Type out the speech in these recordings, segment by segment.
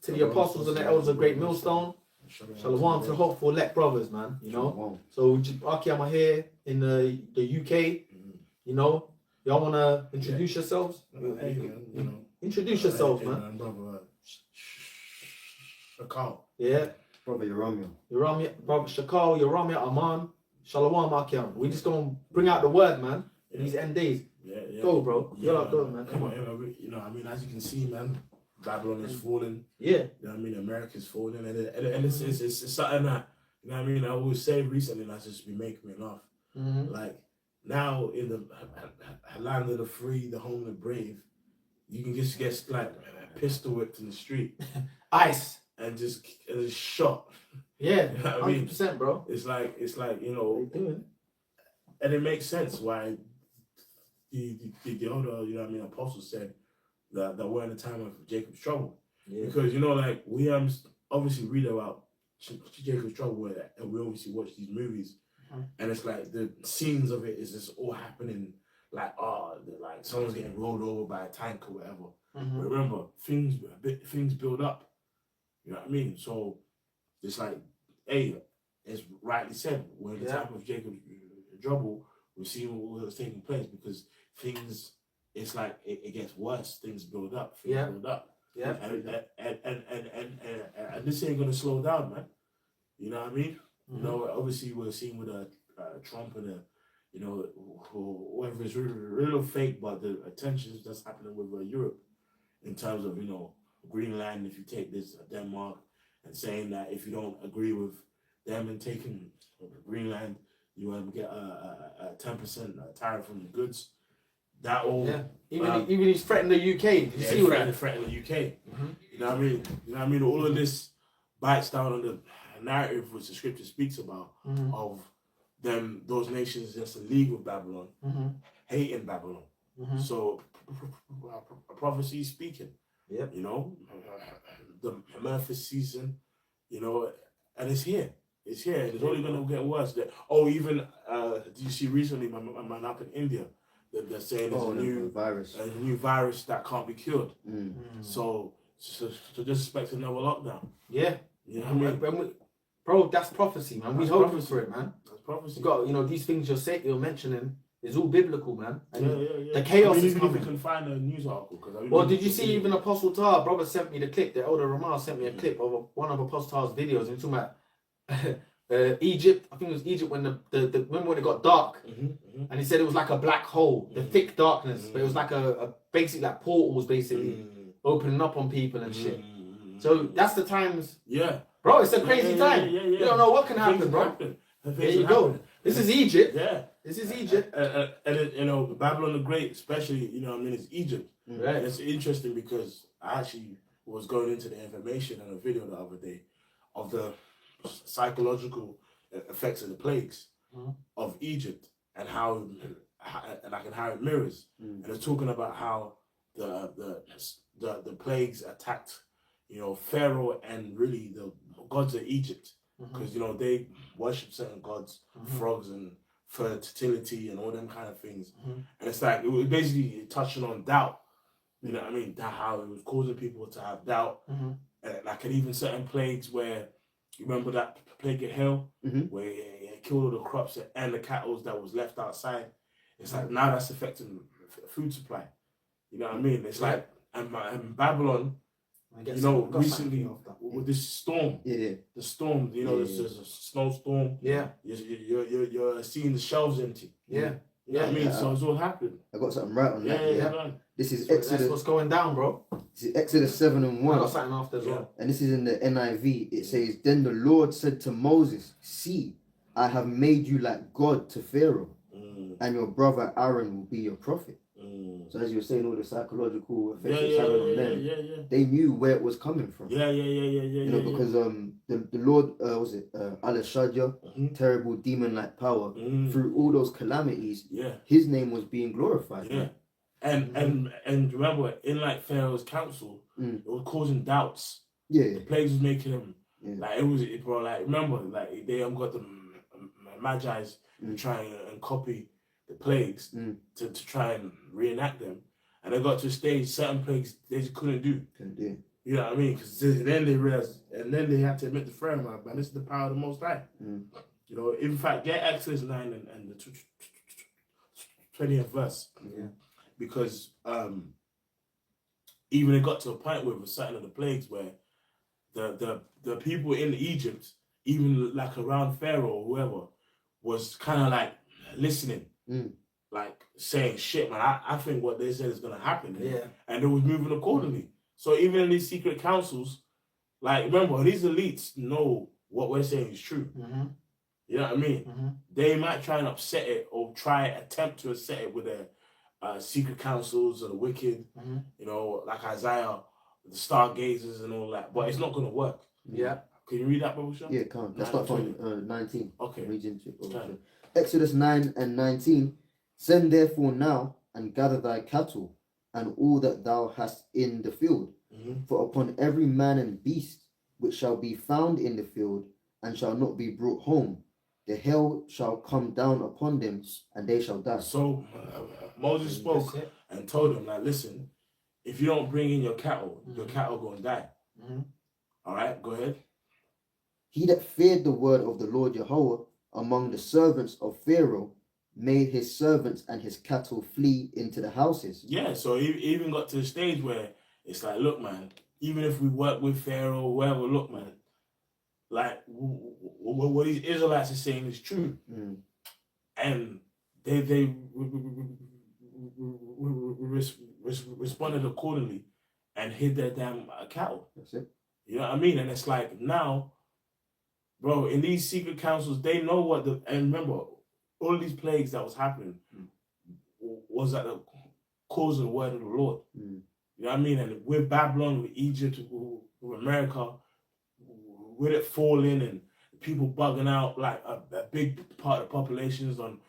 to the apostles and the elders of Great Millstone. Shalom to hopeful elect brothers, man. You know. So Akiam are here in the UK. You know, y'all wanna introduce yourselves? Introduce yourselves, man. Brother Shakal. Yeah. Brother Yoramia. Brother Shakal, Yoramia, Aman. Shalom Akiam. We just gonna bring out the word, man. In these end days. Yeah. Go, bro. Yeah, Go, man. Come on. You know, I mean, as you can see, man, Babylon is falling. Yeah. You know what I mean? America's falling. And it's something that, you know what I mean, I always say recently, and that's just been making me laugh. Like, now in the land of the free, the home of the brave, you can just get, like, pistol whipped in the street. Ice. And just shot. Yeah. You know what I mean? 100%, bro. It's like, you know, and it makes sense why the older, you know what I mean, apostles said that we're in a time of Jacob's trouble. Yeah. Because, you know, like, we obviously read about Jacob's trouble and we obviously watch these movies. And it's like the scenes of it is just all happening like, like someone's getting rolled over by a tank or whatever. But remember, things build up. You know what I mean? So it's like, hey, it's rightly said, we're in the time of Jacob's trouble. We've seen what was taking place because things, it's like it gets worse. Things build up. Build up. Yeah. And this ain't gonna slow down, man. You know what I mean? You know, obviously we're seeing with Trump and you know, whether it's real or fake, but the attentions that's happening with Europe in terms of, you know, Greenland. If you take this Denmark and saying that if you don't agree with them and taking Greenland, you want to get a 10% tariff on the goods. That all, even he's threatened the UK. Did you see that? Threatened the UK. You know what I mean? You know what I mean? All of this bites down on the narrative which the scripture speaks about of them, those nations just in league with Babylon, hating Babylon. So prophecy is speaking. Yep. You know, the Memphis season, you know, and it's here. It's here. It's only going to get worse. Even did you see recently, my man up in India, they're saying there's a new virus that can't be cured. So just expect another lockdown. Yeah. You know what I mean? Bro, that's prophecy, man. We're hoping for it, man. That's prophecy. You got, you know, these things you're mentioning is all biblical, man. And yeah. The chaos is even coming. if you can find a news article. Well, did you see even Apostle Tar? Brother sent me the clip. The elder Ramal sent me a clip of one of Apostle Tar's videos. And he's talking about Egypt. I think it was Egypt when remember when it got dark, and he said it was like a black hole, the thick darkness, but it was like a basically like portals basically opening up on people and shit. So that's the times. Yeah, bro, it's a crazy time. You don't know what can happen, bro. There you go. This is Egypt. Yeah. This is Egypt. And you know, Babylon the Great, especially, you know what I mean, it's Egypt. Right. And it's interesting because I actually was going into the information on a video the other day of the psychological effects of the plagues of Egypt and how it mirrors. And it's talking about how the plagues attacked, you know, Pharaoh and really the gods of Egypt. Because, you know, they worship certain gods, frogs and fertility and all them kind of things. And it's like, it was basically touching on doubt. You know what I mean? That how it was causing people to have doubt. And like, and even certain plagues where, you remember that plague of hail? Where it killed all the crops and the cattle that was left outside. It's like, now that's affecting food supply. You know what I mean? It's like, and Babylon, you know, recently with this storm, the storm, you know, there's a snowstorm. You're seeing the shelves empty. You know what I mean? So it's all happening. I got something right on that. This is Exodus. That's what's going down, bro. This is Exodus 7:1. I got something after as well. And this is in the NIV. It says, "Then the Lord said to Moses, see, I have made you like God to Pharaoh, and your brother Aaron will be your prophet." So as you were saying, all the psychological effects having on them, they knew where it was coming from. You know, because the Lord was it Allah Shadja, terrible demon-like power, through all those calamities, his name was being glorified. And remember, in like Pharaoh's council, it was causing doubts. The plagues was making them like bro. Like remember, like they got the Magi's trying and copy the plagues to try and reenact them, and they got to a stage certain plagues they just couldn't do. You know what I mean? Because then they realized, and then they had to admit to Pharaoh, man, this is the power of the Most High. You know, in fact, get Exodus 9 and the 20th verse. Yeah. Because even it got to a point with certain of the plagues where the people in Egypt, even like around Pharaoh or whoever, was kind of like listening. Like saying, shit, man, I think what they said is going to happen. Yeah. And they was moving accordingly. So even in these secret councils, like, remember, these elites know what we're saying is true. You know what I mean? They might try and upset it or attempt to upset it with their secret councils or the wicked, you know, like Isaiah, the stargazers and all that. But it's not going to work. Yeah. Can you read that, Bible Shah? Yeah, come on. Let's start from 19. Okay. Exodus 9 and 19. Send therefore now and gather thy cattle and all that thou hast in the field. For upon every man and beast which shall be found in the field and shall not be brought home, the hail shall come down upon them and they shall die. So Moses spoke and told them, like, listen, if you don't bring in your cattle going to die. All right, go ahead. He that feared the word of the Lord Jehovah among the servants of Pharaoh made his servants and his cattle flee into the houses. Yeah, so he even got to the stage where it's like, look, man, even if we work with Pharaoh or whatever, look, man, like what these Israelites are saying is true. And they responded accordingly and hid their damn cattle. That's it. You know what I mean? And it's like now, bro, in these secret councils, they know what and remember, all these plagues that was happening was at the cause of the word of the Lord. You know what I mean? And with Babylon, with Egypt, with America, with it falling and people bugging out, like a big part of the population is on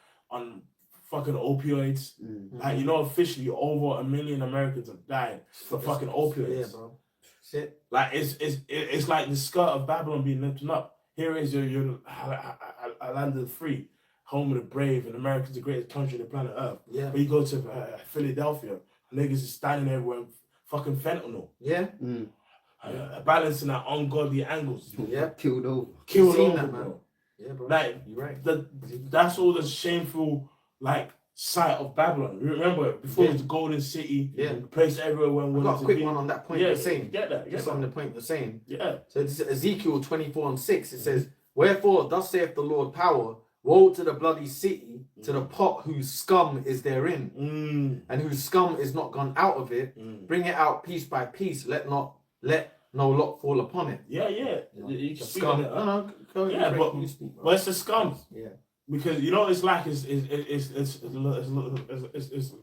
fucking opioids. Like, you know, officially over 1 million Americans have died for fucking opioids. Yeah, bro. Shit. Like it's like the skirt of Babylon being lifted up. Here is your a land of the free, home of the brave, and America's the greatest country on the planet Earth. Yeah. But you go to Philadelphia, niggas is standing everywhere, fucking fentanyl. Yeah. Balancing at ungodly angles. Yeah. Killed over. Killed Seen over, that, bro. man. Yeah, bro. Like, you're right. That's all the shameful, like, sight of Babylon. Remember, before it was the golden city, the place everyone wanted to be. I got a quick one on that point you're saying. Get that. Just on the point you're saying. Yeah. So this is Ezekiel 24:6. It says, wherefore, thus saith the Lord power, woe to the bloody city, to the pot whose scum is therein, and whose scum is not gone out of it. Bring it out piece by piece. Let no lot fall upon it. Yeah. You can speak on it. Yeah, but it's the scum. Yeah. Because you know it's like it's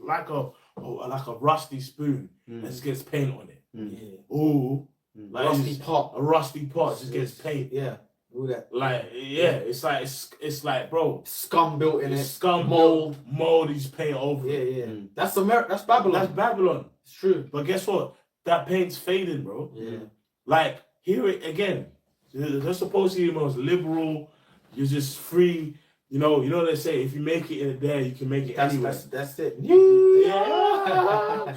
like a rusty spoon that just gets paint on it. Yeah. Ooh, like a rusty pot just gets paint. Yeah. All that. Like it's like bro, scum built in it. Scum, mold is paint over. Yeah. That's That's Babylon. That's Babylon. It's true. But guess what? That paint's fading, bro. Yeah. Like here again, they're supposed to be the most liberal. You're just free. You know they say if you make it in a day, you can make it anywhere. That's it. Yeah.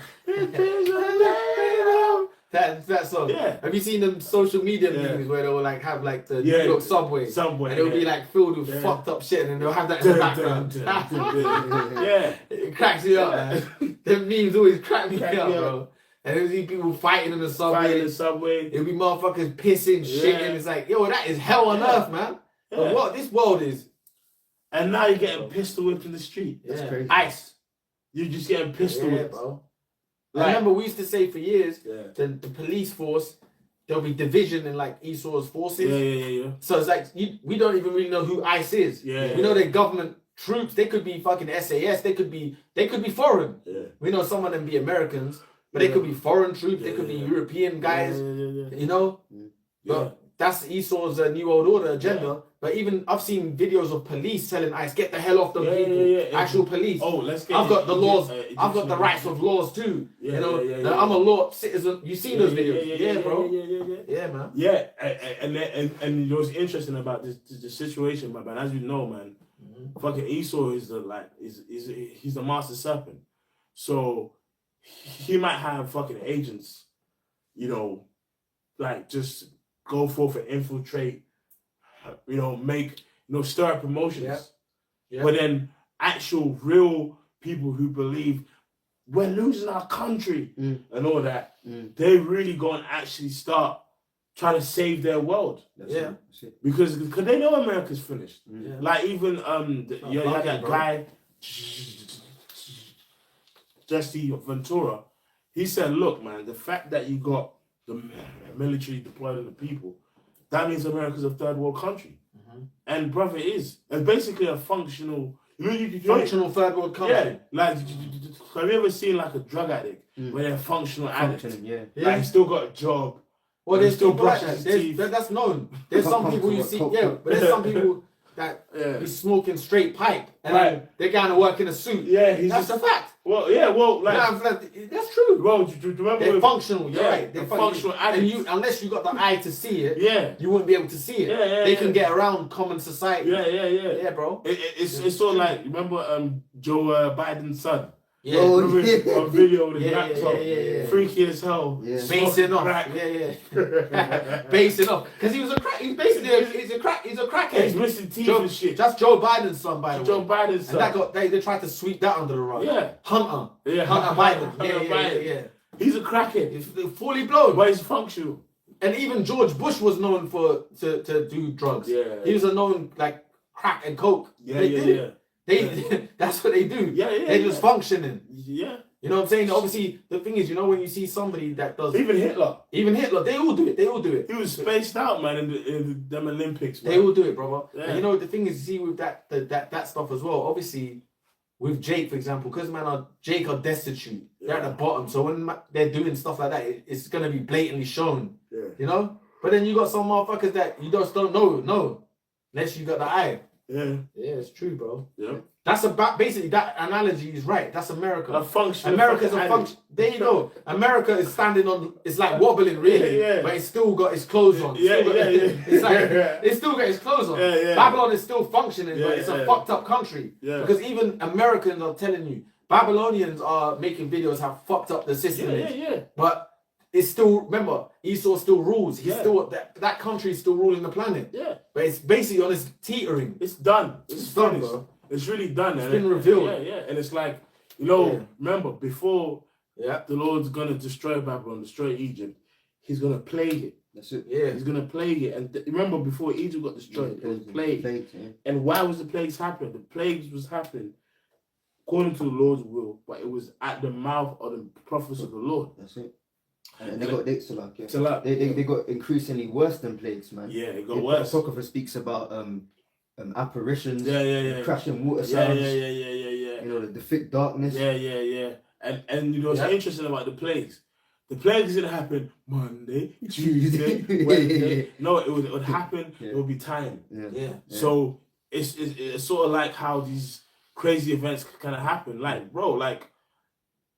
That song. Yeah. Have you seen them social media memes where they'll like have like the New York subway, and it'll be like filled with fucked up shit, and they'll have that in the background. Yeah, it cracks me up, man. Them memes always crack me up, bro. And there'll be people fighting in the subway. It'll be motherfuckers pissing, shitting. It's like, yo, that is hell on earth, man. But what this world is. And now you're getting pistol whipped in the street. That's crazy. Ice. You're just getting pistol whipped, bro. Like, I remember we used to say for years, the police force, there'll be division in like Esau's forces. Yeah. So it's like, we don't even really know who ICE is. We know they're government troops. They could be fucking SAS. They could be foreign. Yeah. We know some of them be Americans, but they could be foreign troops. They could be European guys. You know? But that's Esau's New World Order agenda. But even I've seen videos of police telling ICE, get the hell off the people. Actual police. Oh, let's get. I've got the laws. I've got the rights of laws too. I'm a law citizen. You seen those videos? Yeah, bro. Yeah, man. Yeah, and you know what's interesting about this situation, man. As you know, man, fucking Esau is he's the master serpent. So he might have fucking agents, you know, like just go forth and infiltrate, stir up emotions. Yeah. Yeah. But then actual real people who believe we're losing our country and all that, they really go and actually start trying to save their world. That's Yeah. it. Because they know America's finished. Yeah. Like even you had that bro. guy Jesse Ventura, he said, look, man, the fact that you got the military deployed on the people, that means America's a third world country. And brother, it is. It's basically a functional Functional third world country. Yeah, like have you ever seen like a drug addict where they're functional addicts? Functioning, yeah. Like, he still got a job. Well, He there's still people like brushes that. his teeth. That's known. There's some people you see, Coke. but there's some people that Yeah. be smoking straight pipe and Right. then they're going to work in a suit. Yeah, he's That's just, a fact. well, yeah, well, like, That's true. bro, do you remember? They're with- functional. You're yeah, right. they're They're functional And addicts. unless you got the eye to see it, Yeah, you wouldn't be able to see it. Yeah, they yeah. can get around common society. yeah. Yeah, bro. It's sort of like, remember Joe Biden's son? Yeah. Oh, Remember yeah. a video with his Yeah, laptop? yeah. Freaky as hell. Yeah. Basing off. Crack. Yeah. Basing off. Because he was a crack. He's basically he's a crackhead. He's missing teeth and shit. That's Joe Biden's son, by the Joe way. Biden's And that son. got they tried to sweep that under the rug. Yeah. Hunter. Yeah. Hunter Biden. Hunter Yeah. Biden. He's a crackhead. It's fully blown. But he's functional. And even George Bush was known to do drugs. Yeah. He was a known like crack and coke. Yeah, They yeah, did yeah. it. They that's what they do. Yeah, yeah, They're yeah. just functioning. Yeah. You know what I'm saying? Obviously, the thing is, when you see somebody that does Even Hitler. even Hitler, they all do it. They all do it. He was spaced out, man, in them Olympics, man. They all do it, brother. Yeah. And the thing is, see with that stuff as well. Obviously, with Jake, for example, because Jake are destitute. They're at the bottom. So when they're doing stuff like that, it's gonna be blatantly shown. Yeah. But then you got some motherfuckers that you just don't know. No, unless you got the eye. Yeah. Yeah, it's true, bro. Yeah. That's about basically that analogy is right. That's America. A function. America's a function. There you go. America is standing on. It's like wobbling, really, Yeah. but it's still got its clothes on. Yeah, It's still got- yeah. It's like it's still got its clothes on. Yeah, yeah. Babylon is still functioning, Yeah, but it's a yeah. fucked up country. Yeah. Because even Americans are telling you, Babylonians are making videos how fucked up the system is. Yeah. But it's still, remember, Esau still rules. He's Yeah. still that country is still ruling the planet. Yeah. But it's basically on its teetering. It's done. It's done, finished. bro. It's really done. It's and been revealed. Yeah. And it's like, Yeah. remember, before Yeah. the Lord's gonna destroy Babylon, destroy Egypt, he's gonna plague it. That's it. Yeah. He's gonna plague it. And remember, before Egypt got destroyed, it was plague. Yeah. And why was the plagues happening? The plagues was happening according to the Lord's will, but it was at the mouth of the prophets of the Lord. That's it. And they got dates like yeah. Till up. They got increasingly worse than plagues, man. Yeah, it got The worse. Apocrypha speaks about apparitions, Yeah. crashing water Yeah. sounds, Yeah. you know, the thick darkness. Yeah. And you know what's Yeah. interesting about the plagues? The plagues didn't happen Monday, Tuesday. Tuesday, Wednesday. No, it would happen. Yeah. It would be time. Yeah. Yeah. So it's sort of like how these crazy events kind of happen. Like, bro, like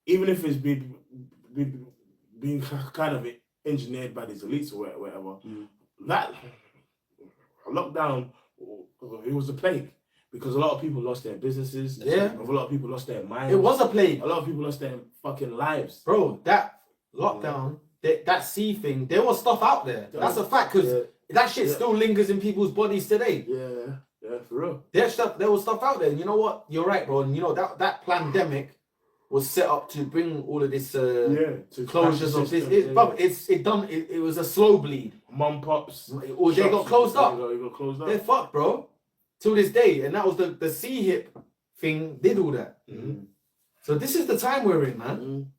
even if it's being kind of engineered by these elites or whatever, that lockdown, it was a plague because a lot of people lost their businesses. Yeah. A lot of people lost their minds. It was a plague. A lot of people lost their fucking lives. Bro, that lockdown, that sea thing, there was stuff out there. That's a fact, because that shit still lingers in people's bodies today. Yeah, for real. There was stuff out there, and you know what? You're right, bro. And that pandemic was set up to bring all of this To closures of this. system, It was a slow bleed. Mom pops. Or they got closed up. They got closed up. They're fucked, bro. Till this day, and that was the sea hip thing did all that. So this is the time we're in, man.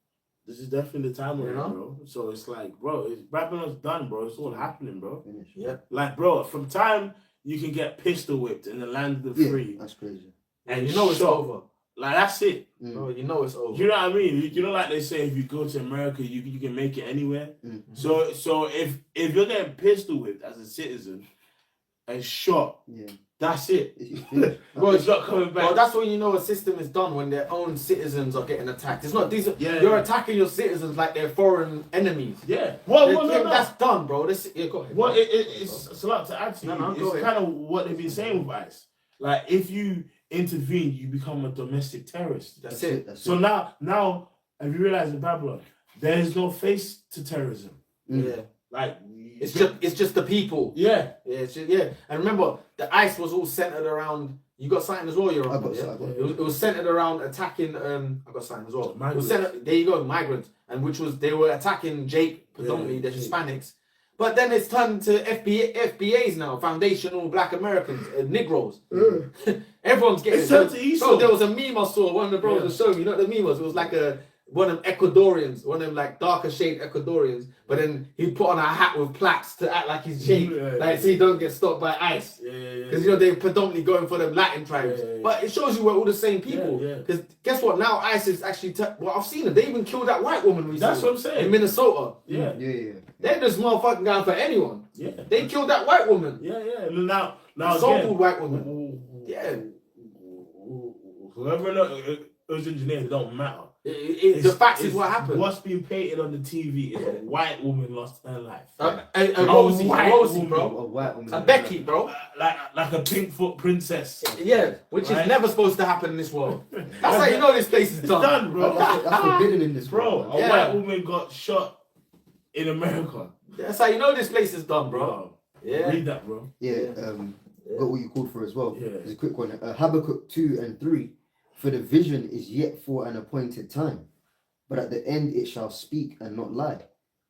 This is definitely the time we're in, You know? bro. So it's like, bro, Babylon's done, bro. It's all happening, bro. Yeah. Like, bro, from time you can get pistol whipped in the land of the free, That's crazy. And you know it's shot. over. Like, that's it. Bro, you know it's over. You know what I mean? You know, like they say, if you go to America, you can make it anywhere. So if you're getting pistol whipped as a citizen and shot, that's it. Bro, it's not coming back. Well, that's when you know a system is done, when their own citizens are getting attacked. It's not these. Yeah. You're attacking your citizens like they're foreign enemies. Yeah. Well, no. That's done, bro. Go ahead. Well, it's a lot to add to. No, It's go ahead. kind of what they've been saying with ICE. Like, if you intervene, you become a domestic terrorist. That's it. That's So it. now, have you realized in Babylon, there is no face to terrorism. Yeah. Like It's just the people. yeah. Yeah, yeah. And remember, the ICE was all centered around. You got something as well, you're I on. got Yeah? something. It was centered around attacking. I got something as well. It Migrants. was centered, there you go, migrants, and which was they were attacking Jake predominantly the Hispanics. But then it's turned to FBAs now, foundational Black Americans, Negroes. Everyone's getting It's turned to Esau. So there was a meme I saw. One of the bros was showing me. You know what the meme was? It was like one of them Ecuadorians, one of them like darker shade Ecuadorians. But then he put on a hat with plaits to act like he's Jake, like so he don't get stopped by ICE. Because you know they're predominantly going for them Latin tribes. But it shows you we're all the same people. Because guess what? Now ICE is actually well, I've seen it. They even killed that white woman recently. That's what I'm saying. In Minnesota. Yeah. They're just motherfucking going for anyone. Yeah. They killed that white woman. Yeah. Now So-called white woman. Yeah. Whoever those engineers don't matter. The fact is what happened. What's being painted on the TV is a white woman lost her life. A Rosie, bro. A white woman. A Becky, bro. Like a pink foot princess. Yeah, which is never supposed to happen in this world. That's how you know this place is It's done. done, bro. That's forbidden in this Bro, world. a white woman got shot in America. That's how you know this place is done, bro. Yeah. Read that, bro. Got what you called for as well. Yeah. There's a quick one. Habakkuk 2 and 3. For the vision is yet for an appointed time, but at the end it shall speak and not lie.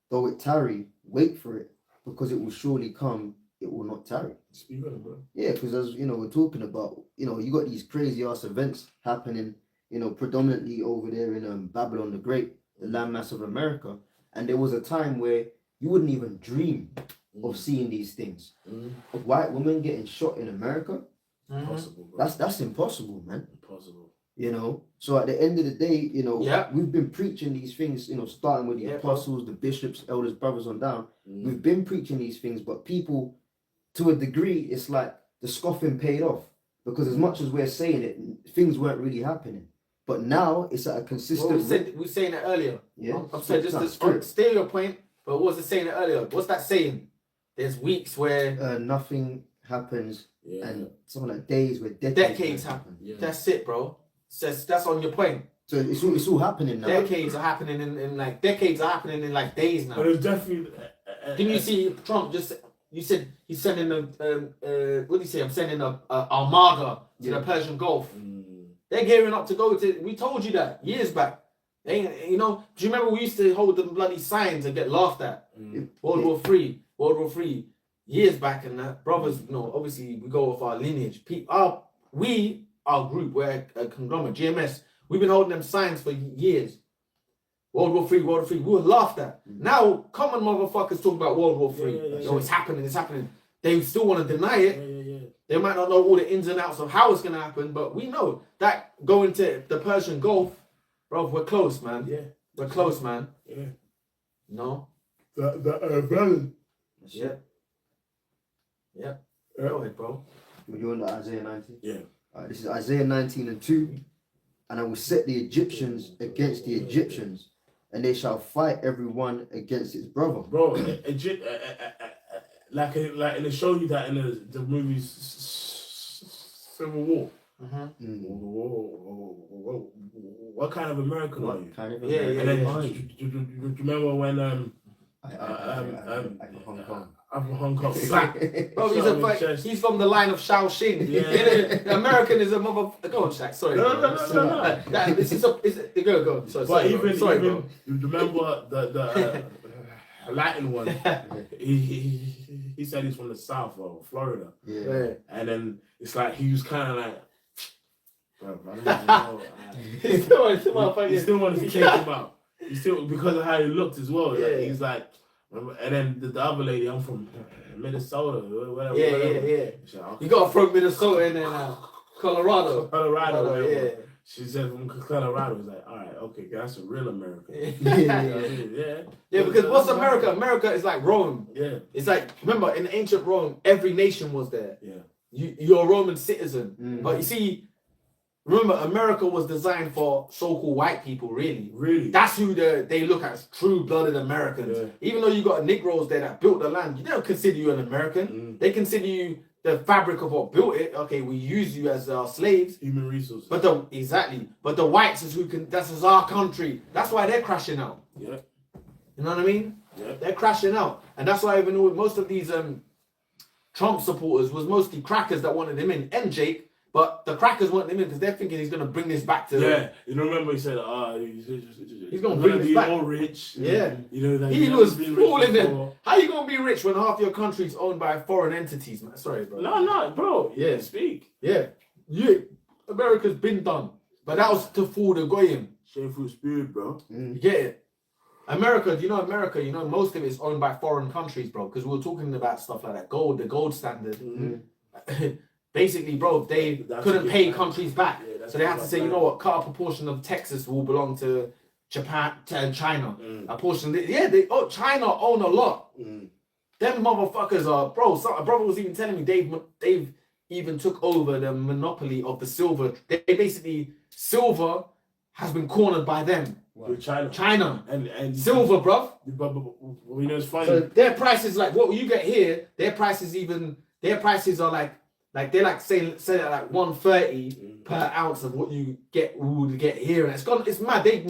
Though it tarry, wait for it, because it will surely come, it will not tarry. Speak on it, bro. Yeah, because as you know, we're talking about, you got these crazy ass events happening, predominantly over there in Babylon the Great, the landmass of America. And there was a time where you wouldn't even dream of seeing these things. A white woman getting shot in America, Impossible, bro. that's impossible, man. Impossible. So at the end of the day, Yeah. we've been preaching these things, starting with the apostles, the bishops, elders, brothers on down. We've been preaching these things, but people, to a degree, it's like the scoffing paid off, because as much as we're saying it, things weren't really happening. But now it's at a consistent. Well, we were saying it earlier. Yeah. I'm saying just to stay your point, but what was it saying it earlier? What's that saying? There's weeks where nothing happens, Yeah. and something like days where decades happen. Yeah. That's it, bro. That's on your point. So it's all happening now. Decades are happening in like decades are happening in like days now. But it's definitely. Didn't you see Trump you said he's sending what do you say? I'm sending a armada to the Persian Gulf. They're gearing up to go to. We told you that years back. Do you remember we used to hold them bloody signs and get laughed at? World War Three, years back, and that brothers. Obviously we go off our lineage. Our group, we're a conglomerate, GMS. We've been holding them signs for years. World War Three. We were laughed at. Now, common motherfuckers talk about World War Three. It's happening. They still want to deny it. They might not know all the ins and outs of how it's going to happen, but we know that going to the Persian Gulf, bro, we're close, man. Yeah. We're close, man. Yeah. No? Brother. Yeah. Go ahead, bro. You're on the Isaiah 19? Yeah. This is Isaiah 19 and 2. And I will set the Egyptians against the Egyptians, and they shall fight everyone against his brother. Bro, like in the show you that in the movies Civil War. What kind of American are you? Kind of Yeah. And then do you remember when I'm from Hong Kong. Bro, he's from the line of Shaoxing. Yeah. American is a mother. Go on, Shaq. Sorry. No. Go. Sorry, But even bro. you remember the Latin one. He said he's from the South of Florida. Yeah. And then it's like he was kind of like, bro, I don't even know. He still wanted to take him out. He still, because of how he looked as well. Yeah. He's like, and then the other lady, I'm from Minnesota, whatever. Yeah. She's like, You got to throw Minnesota in there now. Colorado. Colorado. Yeah. She said from Colorado. He's like, all right, okay, that's a real American. Yeah, because what's America? America is like Rome. Yeah. It's like, remember, in ancient Rome, every nation was there. Yeah. You're a Roman citizen. But you see, remember, America was designed for so-called white people, really. Really? That's who they look at as true-blooded Americans. Yeah. Even though you got Negroes there that built the land, they don't consider you an American. They consider you the fabric of what built it. Okay, we use you as our slaves. Human resources. But the whites is that's our country. That's why they're crashing out. Yeah. You know what I mean? Yeah. They're crashing out, and that's why even with most of these Trump supporters was mostly crackers that wanted him in, and Jake. But the crackers want him in because they're thinking he's gonna bring this back to. Yeah, you know, remember he said, he's gonna bring this be back. all rich. Yeah, you know that he was fooling them. How you gonna be rich when half your country's owned by foreign entities, man? Sorry, bro. No, bro. Yeah, speak. Yeah, America's been done, but that was to fool the goyim. Shameful spirit, bro. You get it? America, America, most of it's owned by foreign countries, bro. Because we were talking about stuff like that, the gold standard. Basically, bro, they couldn't pay countries back, so they had to say, you know what, cut a proportion of Texas will belong to Japan and China. A portion, China own a lot. Them motherfuckers are, bro. A brother was even telling me they've even took over the monopoly of the silver. They basically silver has been cornered by them. With China. And silver, bruv. But it's funny. So their prices, like what you get here, their prices are like they're say like 130 per ounce of what you would get here, and it's mad. They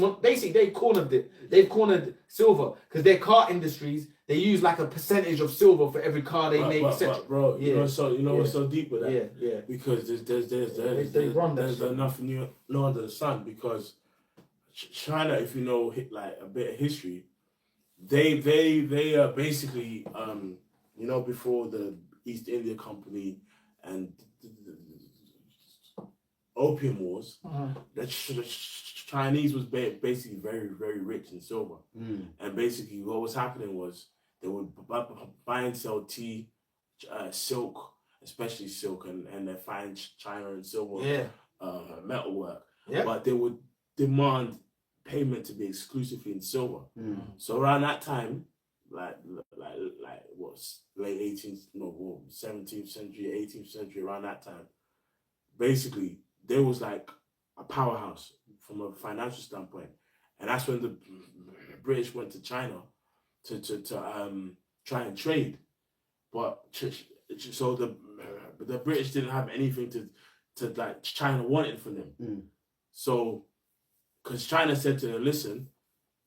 cornered it. They've cornered silver because their car industries, they use like a percentage of silver for every car they make. But bro, you know what's so deep with that? Yeah. Because there's nothing new under the sun. Because China, if you know like a bit of history, they basically before the East India Company and the opium wars, the Chinese was basically very, very rich in silver. And basically what was happening was they would buy and sell tea, silk, especially silk, and they find China and silver metalwork. But they would demand payment to be exclusively in silver. So around that time, like what's late 17th century, 18th century, around that time, basically there was like a powerhouse from a financial standpoint, and that's when the British went to China to try and trade, but so the British didn't have anything to like China wanted from them. So because China said to them, listen,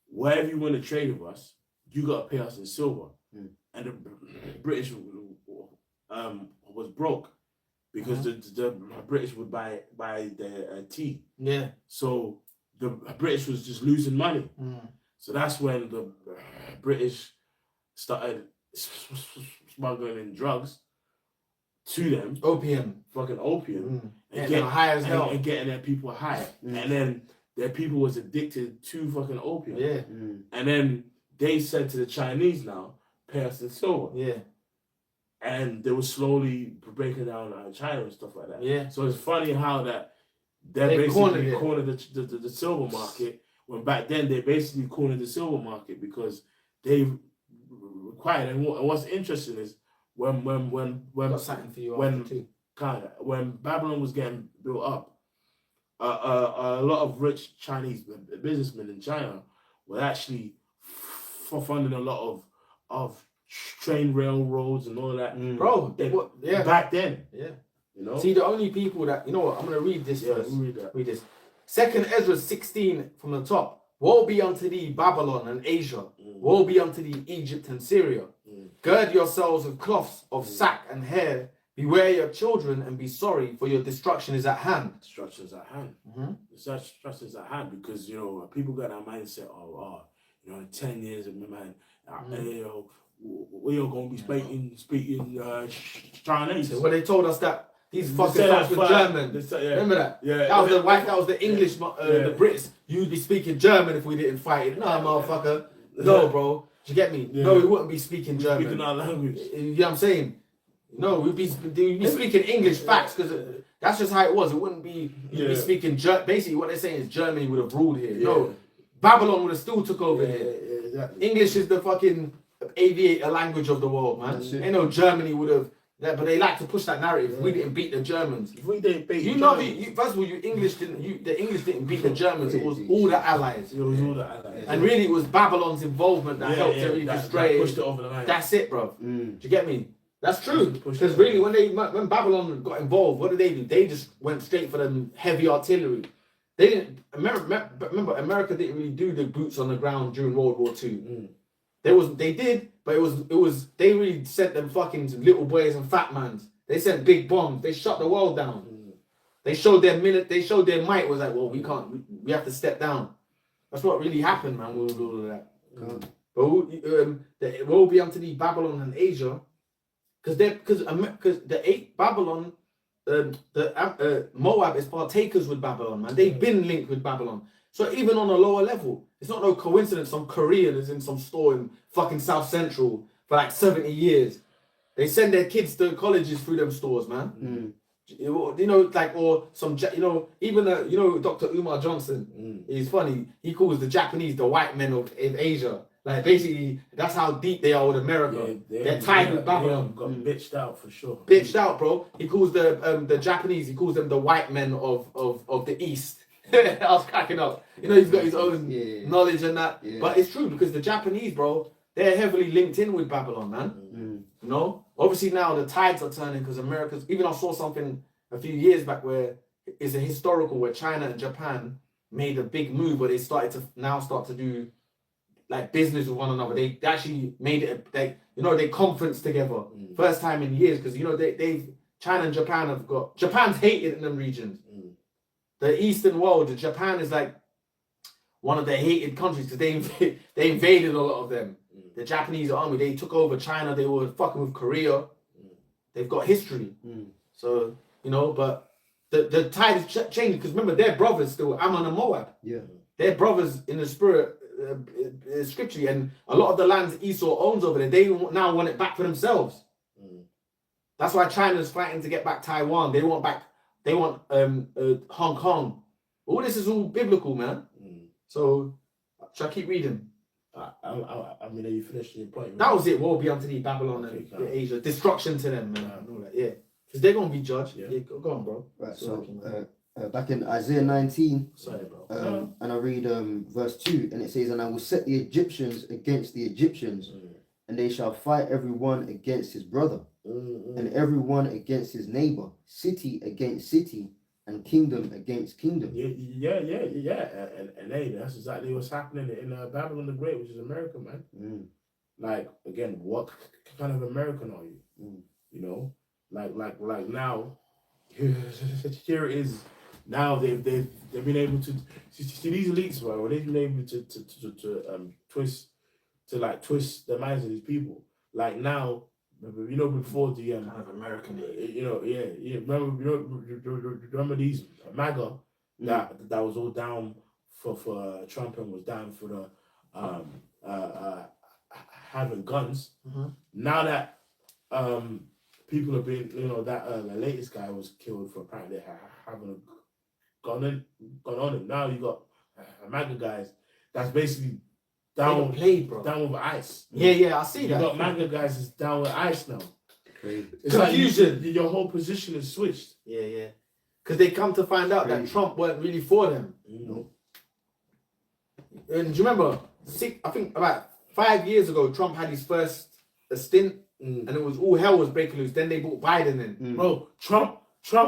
wherever you want to trade with us, you got to pay us in silver. And the British was broke because the British would buy their tea. Yeah. So the British was just losing money. So that's when the British started smuggling in drugs to them. Fucking opium. And getting high as hell. And getting their people high. And then their people was addicted to fucking opium. Yeah. And then they said to the Chinese now, pay us in silver. Yeah. And they were slowly breaking down China and stuff like that. Yeah. So it's funny how that they basically cornered the silver market, when back then they basically cornered the silver market because they required. And what's interesting is when Babylon was getting built up, a lot of rich Chinese businessmen in China were actually funding a lot of train railroads and all of that. Bro, back then. Yeah. See, the only people that, I'm going to read this first. Read this. 2nd Ezra 16 from the top. Woe be unto thee, Babylon and Asia. Woe be unto thee, Egypt and Syria. Gird yourselves with cloths of sack and hair. Beware your children and be sorry, for your destruction is at hand. Destruction is at hand. Destruction is at hand because, people got that mindset of, in 10 years, man, we're going to be speaking Chinese. So when they told us that these fucking fucks were German, remember that? Yeah. That was the English, the Brits. You'd be speaking German if we didn't fight it. Nah, motherfucker. No, bro. Do you get me? Yeah. No, we wouldn't be speaking German. Speaking our language. You know what I'm saying? No, we'd be speaking English facts because that's just how it was. It wouldn't be, you'd be speaking, basically what they're saying is Germany would have ruled here. No, Babylon would have still took over here. Exactly. English is the fucking aviator language of the world, man. Ain't no Germany would have, but they like to push that narrative. We didn't beat the Germans. If we didn't beat first of all, the English didn't beat the Germans. It was all the allies. It was all the allies. And really, it was Babylon's involvement that helped to really destroy. Pushed it over the line. That's it, bro. Do you get me? That's true. Because really, when Babylon got involved, what did they do? They just went straight for the heavy artillery. They didn't. Remember, America didn't really do the boots on the ground during World War II. They did, but it was they really sent them fucking little boys and fat mans. They sent big bombs. They shut the world down. They showed their might. Was like, well, we have to step down. That's what really happened, man. With all of that. But the will be unto thee Babylon and Asia, because Babylon, Moab is partakers with Babylon, man. They've been linked with Babylon. So even on a lower level, it's not no coincidence some Korean is in some store in fucking South Central for like 70 years. They send their kids to colleges through them stores, man. You know, like, or some, you know, even Dr. Umar Johnson. He's funny. He calls the Japanese the white men of in Asia. Like, basically, that's how deep they are with America. They're tied with Babylon. Got bitched out for sure. Bitched out, bro. He calls the Japanese. He calls them the white men of the East. I was cracking up. You know, he's got his own knowledge and that. Yeah. But it's true because the Japanese, bro, they're heavily linked in with Babylon, man. You know, obviously now the tides are turning because America's. Even I saw something a few years back where it's a historical where China and Japan made a big move where they start to do like business with one another. They actually made it. They conference together first time in years because China and Japan have got Japan's hated in them regions. The Eastern world, Japan is like one of the hated countries because they invaded a lot of them. The Japanese army, they took over China. They were fucking with Korea. They've got history. So, you know, but the tide is changing because remember, they're brothers still, Ammon and Moab. Yeah. They're brothers in the spirit, scripturally. And a lot of the lands Esau owns over there, they now want it back for themselves. That's why China's fighting to get back Taiwan. They want Hong Kong. All this is all biblical, man. So, should I keep reading? I mean, are you finished your point? That was it. Woe be unto thee, Babylon and Asia. Destruction to them, man. And all that. Yeah. Because they're going to be judged. Yeah. Go on, bro. Right, so back in Isaiah 19, sorry, bro. And I read verse 2, and it says, and I will set the Egyptians against the Egyptians, and they shall fight every one against his brother, and every one against his neighbor, city against city, and kingdom against kingdom. Yeah. And hey, that's exactly what's happening in Babylon the Great, which is America, man. Like, again, what kind of American are you? You know, like now, here it is. Now they've been able to see these elites, right? They've been able to twist the minds of these people. Like now, you know, before the kind of American, remember these MAGA that was all down for Trump and was down for the having guns. Now that people have been, you know, that the latest guy was killed for apparently having gone on him. Now you got MAGA guys that's basically down with ice. Yeah, I see that. You got MAGA guys is down with ice now. Crazy. It's confusion. Like your whole position is switched. Yeah. Because they come to find out that Trump weren't really for them. And do you remember? I think about 5 years ago, Trump had his first stint, and it was all hell was breaking loose. Then they brought Biden in. Bro, Trump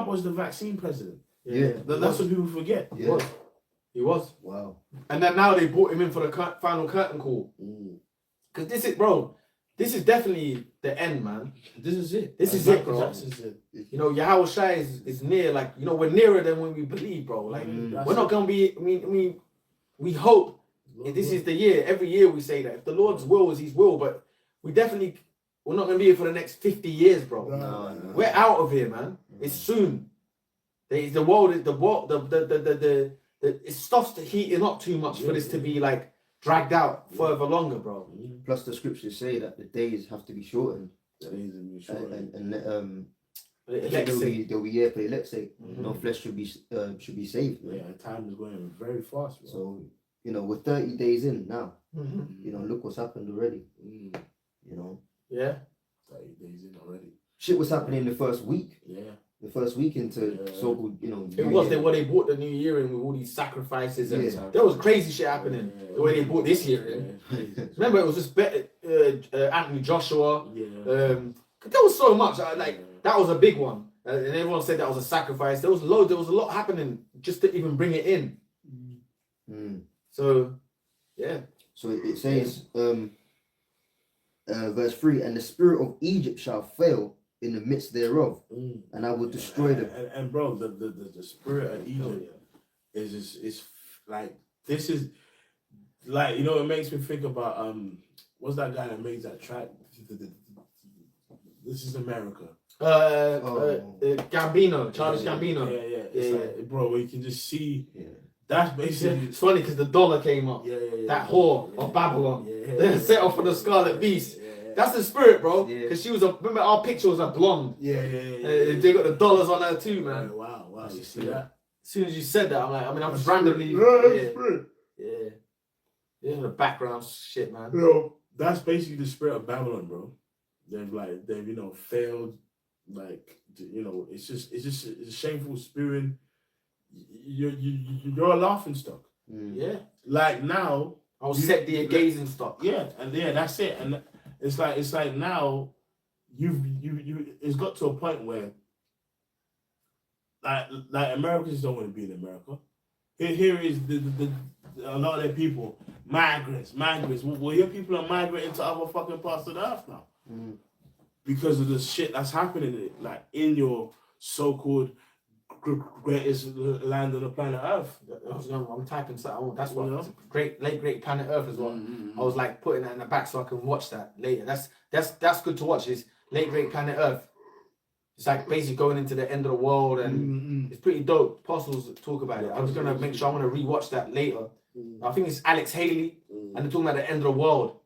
was the vaccine president. Yeah. That's what people forget. Yeah. He was. Wow. And then now they brought him in for the final curtain call. Because this is definitely the end, man. This is it. This is it, bro. You know, Yahweh Shai is near. Like, you know, we're nearer than when we believe, bro. Like, we're not going to be, we hope this is the year. Every year we say that. If the Lord's will is his will, but we're not going to be here for the next 50 years, bro. No. We're out of here, man. It's soon. The world, it stops the heating up too much for this to be like dragged out further longer, bro. Plus the scriptures say that the days have to be shortened. The days have to be shortened. And They'll be here for the elect's sake. No flesh should be saved. Yeah, time is going very fast, bro. So, you know, we're 30 days in now. You know, look what's happened already. You know. Yeah. 30 days in already. Shit was happening the first week. Yeah. The first week into so-called, you know. It was when they brought the new year in with all these sacrifices and there was crazy shit happening the way they brought this year in. Remember, it was just Anthony Joshua. There was so much. That was a big one. And everyone said that was a sacrifice. There was a lot happening just to even bring it in. So, yeah. So it says, verse 3, and the spirit of Egypt shall fail in the midst thereof, and I will destroy them. And bro, the spirit of Egypt is like, this is like, you know, it makes me think about what's that guy that makes that track? This is America. Gambino, Childish Gambino. Yeah. It's like, bro, you can just see. That's basically. It's funny because the dollar came up. That whore of Babylon. Set off for the Scarlet Beast. That's the spirit, bro. Because she was remember our picture was a blonde. They got the dollars on her too, man. Wow. You see that? As soon as you said that, I'm just randomly. Yeah, the background shit, man. Bro, that's basically the spirit of Babylon, bro. They've you know, failed. Like, you know, it's a shameful spirit. You're a laughing stock. Yeah. Like now, I was set the gazing stock. Yeah, and that's it. And it's like now, you it's got to a point where like Americans don't want to be in America. Here is a lot of their people, migrants. Well, your people are migrating to other fucking parts of the earth now. Because of the shit that's happening, like in your so-called greatest land on the planet Earth. I'm typing something. That's what late great planet Earth is what I was like putting that in the back so I can watch that later. That's good to watch. Is late great planet Earth. It's like basically going into the end of the world, and it's pretty dope. Apostles talk about it. I'm just gonna make sure I want to rewatch that later. I think it's Alex Haley, and they're talking about the end of the world.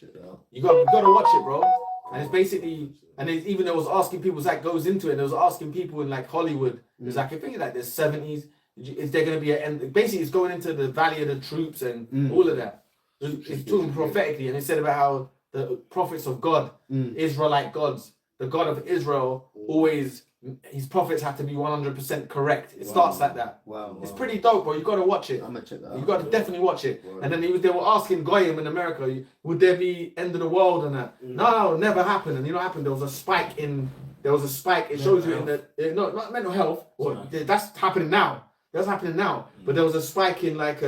Check that out. You gotta watch it, bro. And it's basically, and even there was asking people, that goes into it. There was asking people in like Hollywood. It's like, I think like the 70s. Is there gonna be an end? Basically, it's going into the Valley of the Troops and all of that. It's talking prophetically, and it said about how the prophets of God, Israelite gods, the God of Israel, always his prophets have to be 100% correct. It starts like that. Wow. It's pretty dope, bro. You gotta watch it. I'm gonna check that out. You gotta definitely watch it. And then they were asking Goyim in America, would there be end of the world and that? No, it never happened. And you know what happened? There was a spike. It shows you in the not mental health. That's happening now. That's happening now. But there was a spike in like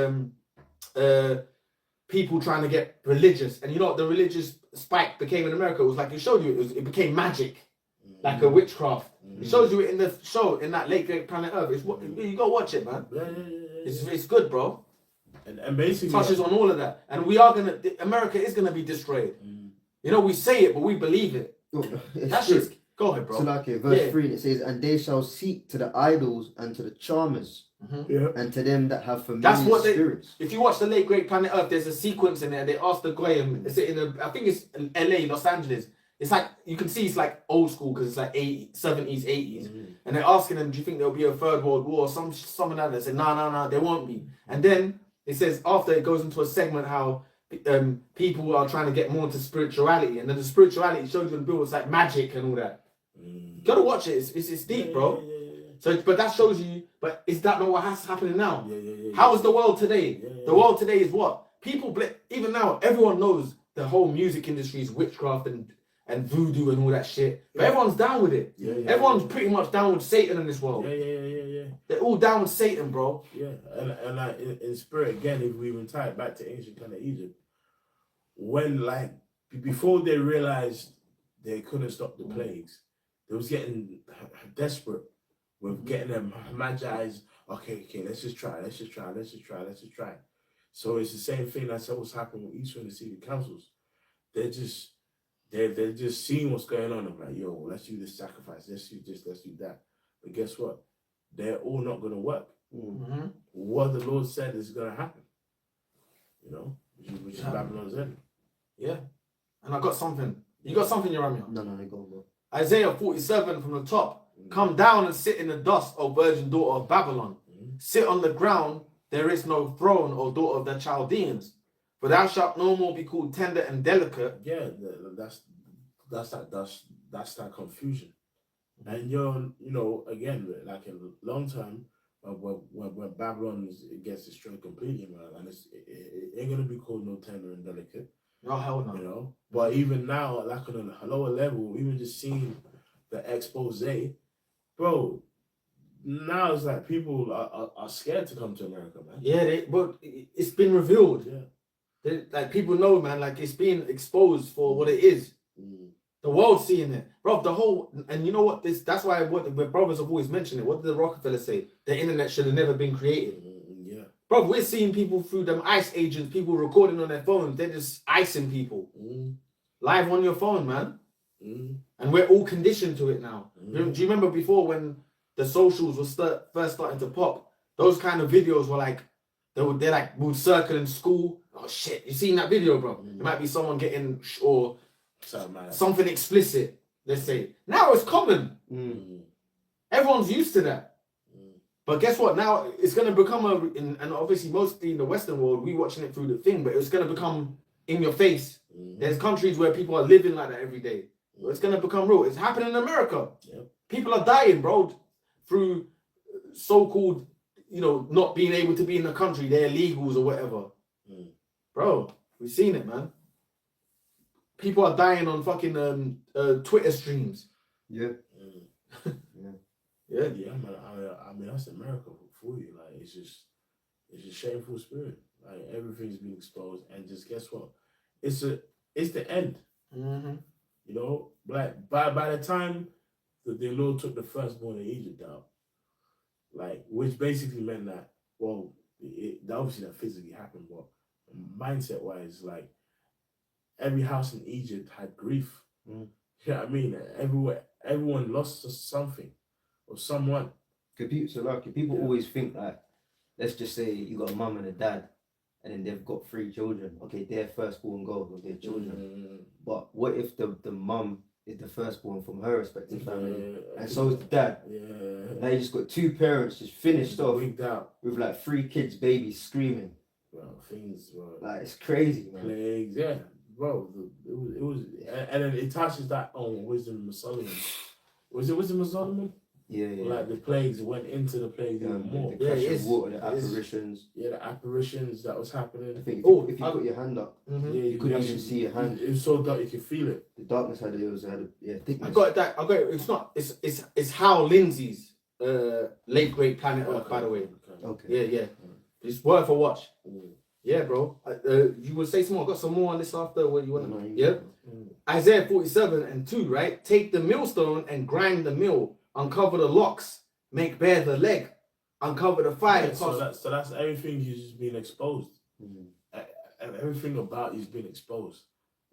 people trying to get religious. And you know what the religious spike became in America? It was like, it showed you it became magic. Like a witchcraft. It shows you it in the show, in that late great planet Earth. You gotta watch it, man. It's good, bro. And basically touches on all of that. And America is gonna be destroyed. You know, we say it, but we believe it. That's just, go ahead, bro. So like verse 3, it says, and they shall seek to the idols and to the charmers, and to them that have familiar spirits. If you watch the late great planet Earth, there's a sequence in there. They ask the Goyim, I think it's LA, Los Angeles. It's like, you can see it's like old school because it's like 70s, 80s. And they're asking them, do you think there'll be a third world war? Some of them, they say, no, there won't be. And then it says, after it goes into a segment how people are trying to get more into spirituality. And then the spirituality shows you in the bill, it's like magic and all that. You gotta watch it. It's deep, bro. So, but that shows you, but is that not what has happening now? How is the world today? The world today is what? People, even now, everyone knows the whole music industry is witchcraft and voodoo and all that shit. But everyone's down with it. Everyone's pretty much down with Satan in this world. They're all down with Satan, bro. And like in spirit, again, if we even tie it back to ancient kind of Egypt, when like, before they realized they couldn't stop the plagues, they was getting desperate with getting them magi's. Okay, let's just try. So it's the same thing that's always happened with Eastern and Secret Councils. They're just seeing what's going on. I'm like, yo, let's do this sacrifice. Let's do this. Let's do that. But guess what? They're all not going to work. What the Lord said is going to happen. You know, which is Babylon's end. Yeah. And I got something. You got something, Jeremiah? No, go on, bro. Isaiah 47 from the top. Come down and sit in the dust, O virgin daughter of Babylon. Sit on the ground. There is no throne, O daughter of the Chaldeans. For thou shalt no more be called tender and delicate. Yeah, that's that confusion. And you know, again, like in the long term, when Babylon gets destroyed completely, man, and it ain't gonna be called no tender and delicate. No, hell no. You know, but even now, like on a lower level, even just seeing the expose, bro. Now it's like people are scared to come to America, man. Yeah, but it's been revealed. Yeah. Like people know, man. Like it's being exposed for what it is. The world's seeing it, bro. The whole, and you know what? That's why what the brothers have always mentioned it. What did the Rockefeller say? The internet should have never been created. Yeah, bro. We're seeing people through them ICE agents, people recording on their phones. They're just icing people live on your phone, man. And we're all conditioned to it now. Do you remember before when the socials were first starting to pop? Those kind of videos were like, they're like, we would circle in school. Oh shit, you seen that video, bro? It might be someone getting, or something explicit, let's say. Now it's common. Everyone's used to that. But guess what? Now it's going to become and obviously mostly in the Western world, we watching it through the thing, but it's going to become in your face. There's countries where people are living like that every day. It's going to become real. It's happening in America. People are dying, bro, through so-called, not being able to be in the country. They're illegals or whatever. Bro, we've seen it, man. People are dying on fucking Twitter streams. Yeah. Yeah, man. I mean, that's America for you. Like, it's a shameful spirit. Like, everything's been exposed, and just guess what? It's the end. Like by the time that the Lord took the firstborn in Egypt out, like, which basically meant that, well, obviously that physically happened, but mindset wise, like, every house in Egypt had grief. You know what I mean? Everyone lost something or someone. People always think like, let's just say you got a mum and a dad, and then they've got 3 children. Okay, their firstborn goes with their children. But what if the mum is the firstborn from her respective family, and so is the dad? Now you just got 2 parents just finished off with like 3 kids, babies screaming. Well, things were like, it's crazy, man. Plagues, yeah, bro. It was, and then it touches that on Wisdom of Solomon. Was it Wisdom of Solomon? Yeah. Like the plagues went into the plagues even more. The crash of water, the apparitions. Yeah, the apparitions that was happening. I think if you put your hand up, you couldn't even see your hand. It was so dark you could feel it. The darkness had a thickness. I got it. It's not. It's Hal Lindsey's late great Planet Earth, by the way. Okay. Yeah. It's worth a watch. Yeah, bro. You would say some more. I got some more on this after. What you want to know? Yeah. Isaiah 47:2, right? Take the millstone and grind the mill. Uncover the locks. Make bare the leg. Uncover the fire. Yeah, so that's everything. He's been exposed. Everything about you's been exposed.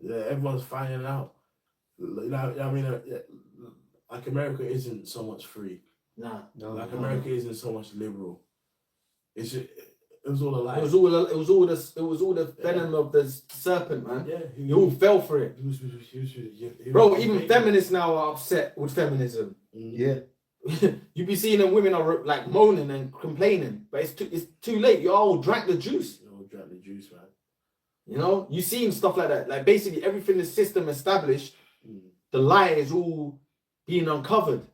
Everyone's finding out. I mean, like America isn't so much free. Nah. Like America isn't so much liberal. It was all a lie. It was all the venom of the serpent, man. Yeah, you all fell for it. Bro, even feminists now are upset with feminism. Yeah. You be seeing them women are like moaning and complaining, but it's too late. You all drank the juice. You all drank the juice, man. You know, you seen stuff like that. Like basically everything the system established, the lie is all being uncovered.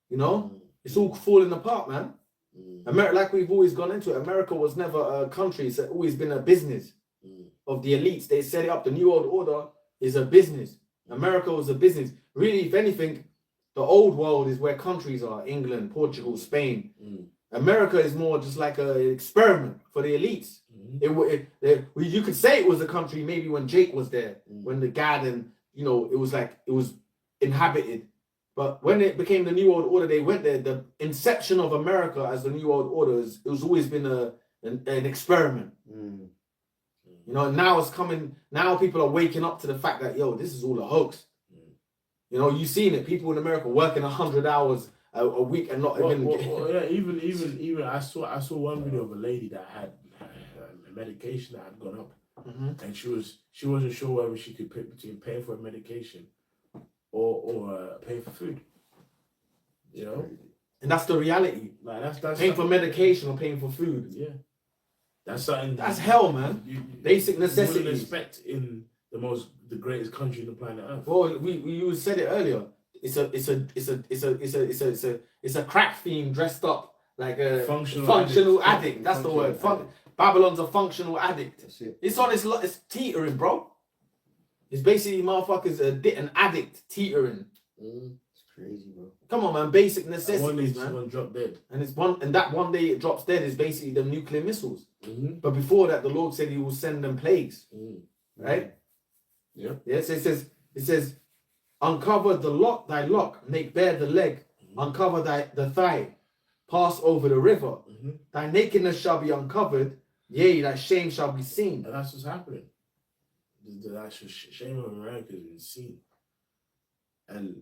You know, it's all falling apart, man. America, like we've always gone into it, America was never a country. It's always been a business of the elites. They set it up. The New World Order is a business. America was a business. Really, if anything, the old world is where countries are. England, Portugal, Spain. America is more just like an experiment for the elites. You could say it was a country maybe when Jake was there, when the Garden, it was inhabited. But when it became the New World Order, they went there. The inception of America as the New World Order it was always been an experiment. Now it's coming. Now people are waking up to the fact that this is all a hoax. You've seen it. People in America working 100 hours a week and not even. Even I saw one video of a lady that had a medication that had gone up, and she wasn't sure whether she could pick between paying for a medication or pay for food, and that's the reality. Like that's paying for medication or paying for food. Yeah, that's something. That's hell, man. Basic necessities. You wouldn't expect in the greatest country on the planet Earth. Well, you said it earlier. It's a crack theme dressed up like a functional addict. That's the word. Babylon's a functional addict. That's it. It's teetering, bro. It's basically motherfuckers an addict teetering. It's crazy, bro. Come on, man. Basic And one day necessities, it's man. gonna drop dead. And that one day it drops dead is basically the nuclear missiles. Mm-hmm. But before that, the Lord said He will send them plagues, right? Yeah. Yes, it says, uncover thy lock, make bare the leg, uncover the thigh, pass over the river. Thy nakedness shall be uncovered, yea, thy shame shall be seen. And that's what's happening. The actual shame of America has been seen. And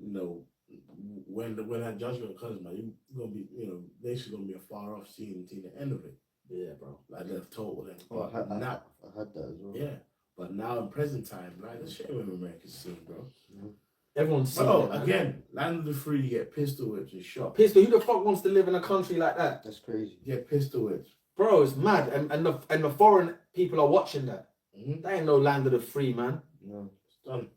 when that judgment comes, man, you're gonna be, nation's gonna be a far off seeing the end of it. Yeah, bro. Like they've told them. Oh, I had that as well. Yeah. But now in present time, like the shame of America's seen, bro. Everyone's seen Oh, it, man. again, land of the free, you get pistol whipped and shot. Pistol, who the fuck wants to live in a country like that? That's crazy. You get pistol whipped. Bro, it's mad. And the foreign people are watching that. Mm-hmm. That ain't no land of the free, man. No. It's done.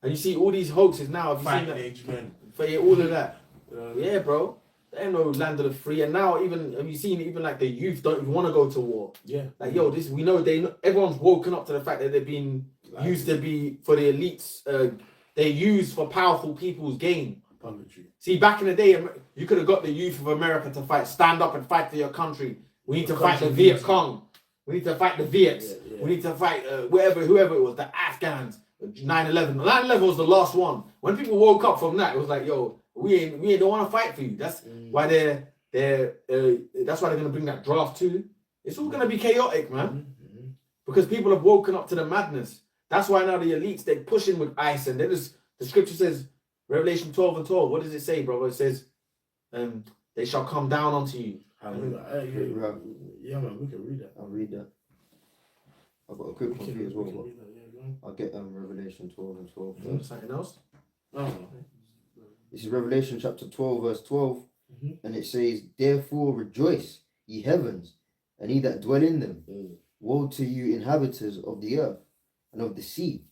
And you see all these hoaxes now. Have you seen Fighting that? age men. For all of that. Yeah. Yeah, bro. There ain't no land of the free. And now even, have you seen even like the youth don't even want to go to war? Yeah. Like, yo, we know everyone's woken up to the fact that they're being used to be for the elites. They're used for powerful people's gain. Puppetry. See, back in the day, you could have got the youth of America to fight, stand up and fight for your country. We need to fight the Viet Cong. We need to fight the Viets. Yeah. We need to fight whoever it was, the Afghans. 9/11. 9/11 was the last one. When people woke up from that, it was like, yo, we don't want to fight for you. That's why that's why they're gonna bring that draft too. It's all gonna be chaotic, man. Because people have woken up to the madness. That's why now the elites, they're pushing with ICE, and the scripture says, Revelation 12:12. What does it say, brother? It says, they shall come down unto you. Yeah, man, we can read that. I'll read that. I've got a quick one for you as well. We can read that, yeah, go on. I'll get Revelation 12 and 12 first. Something else? Oh. This is Revelation chapter 12, verse 12. And it says, therefore rejoice, ye heavens, and ye that dwell in them. Woe to you, inhabitants of the earth and of the sea,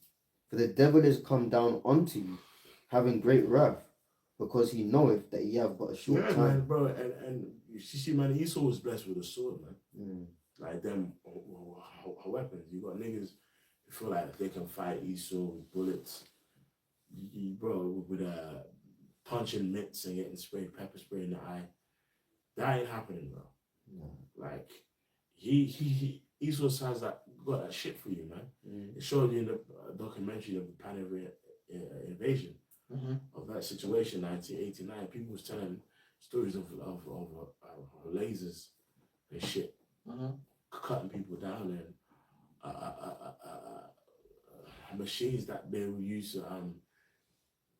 for the devil is come down unto you, having great wrath, because he knoweth that ye have but a short time. Man, bro, and you see, man, Esau was blessed with a sword, man. Like them weapons. You got niggas who feel like they can fight Esau with bullets. Bro, with punching mitts and getting pepper spray in the eye. That ain't happening, bro. No. Like Esau has got that shit for you, man. It showed you in the documentary of the Pan invasion of that situation, 1989. People was telling stories of lasers and shit, cutting people down, and machines that they will use to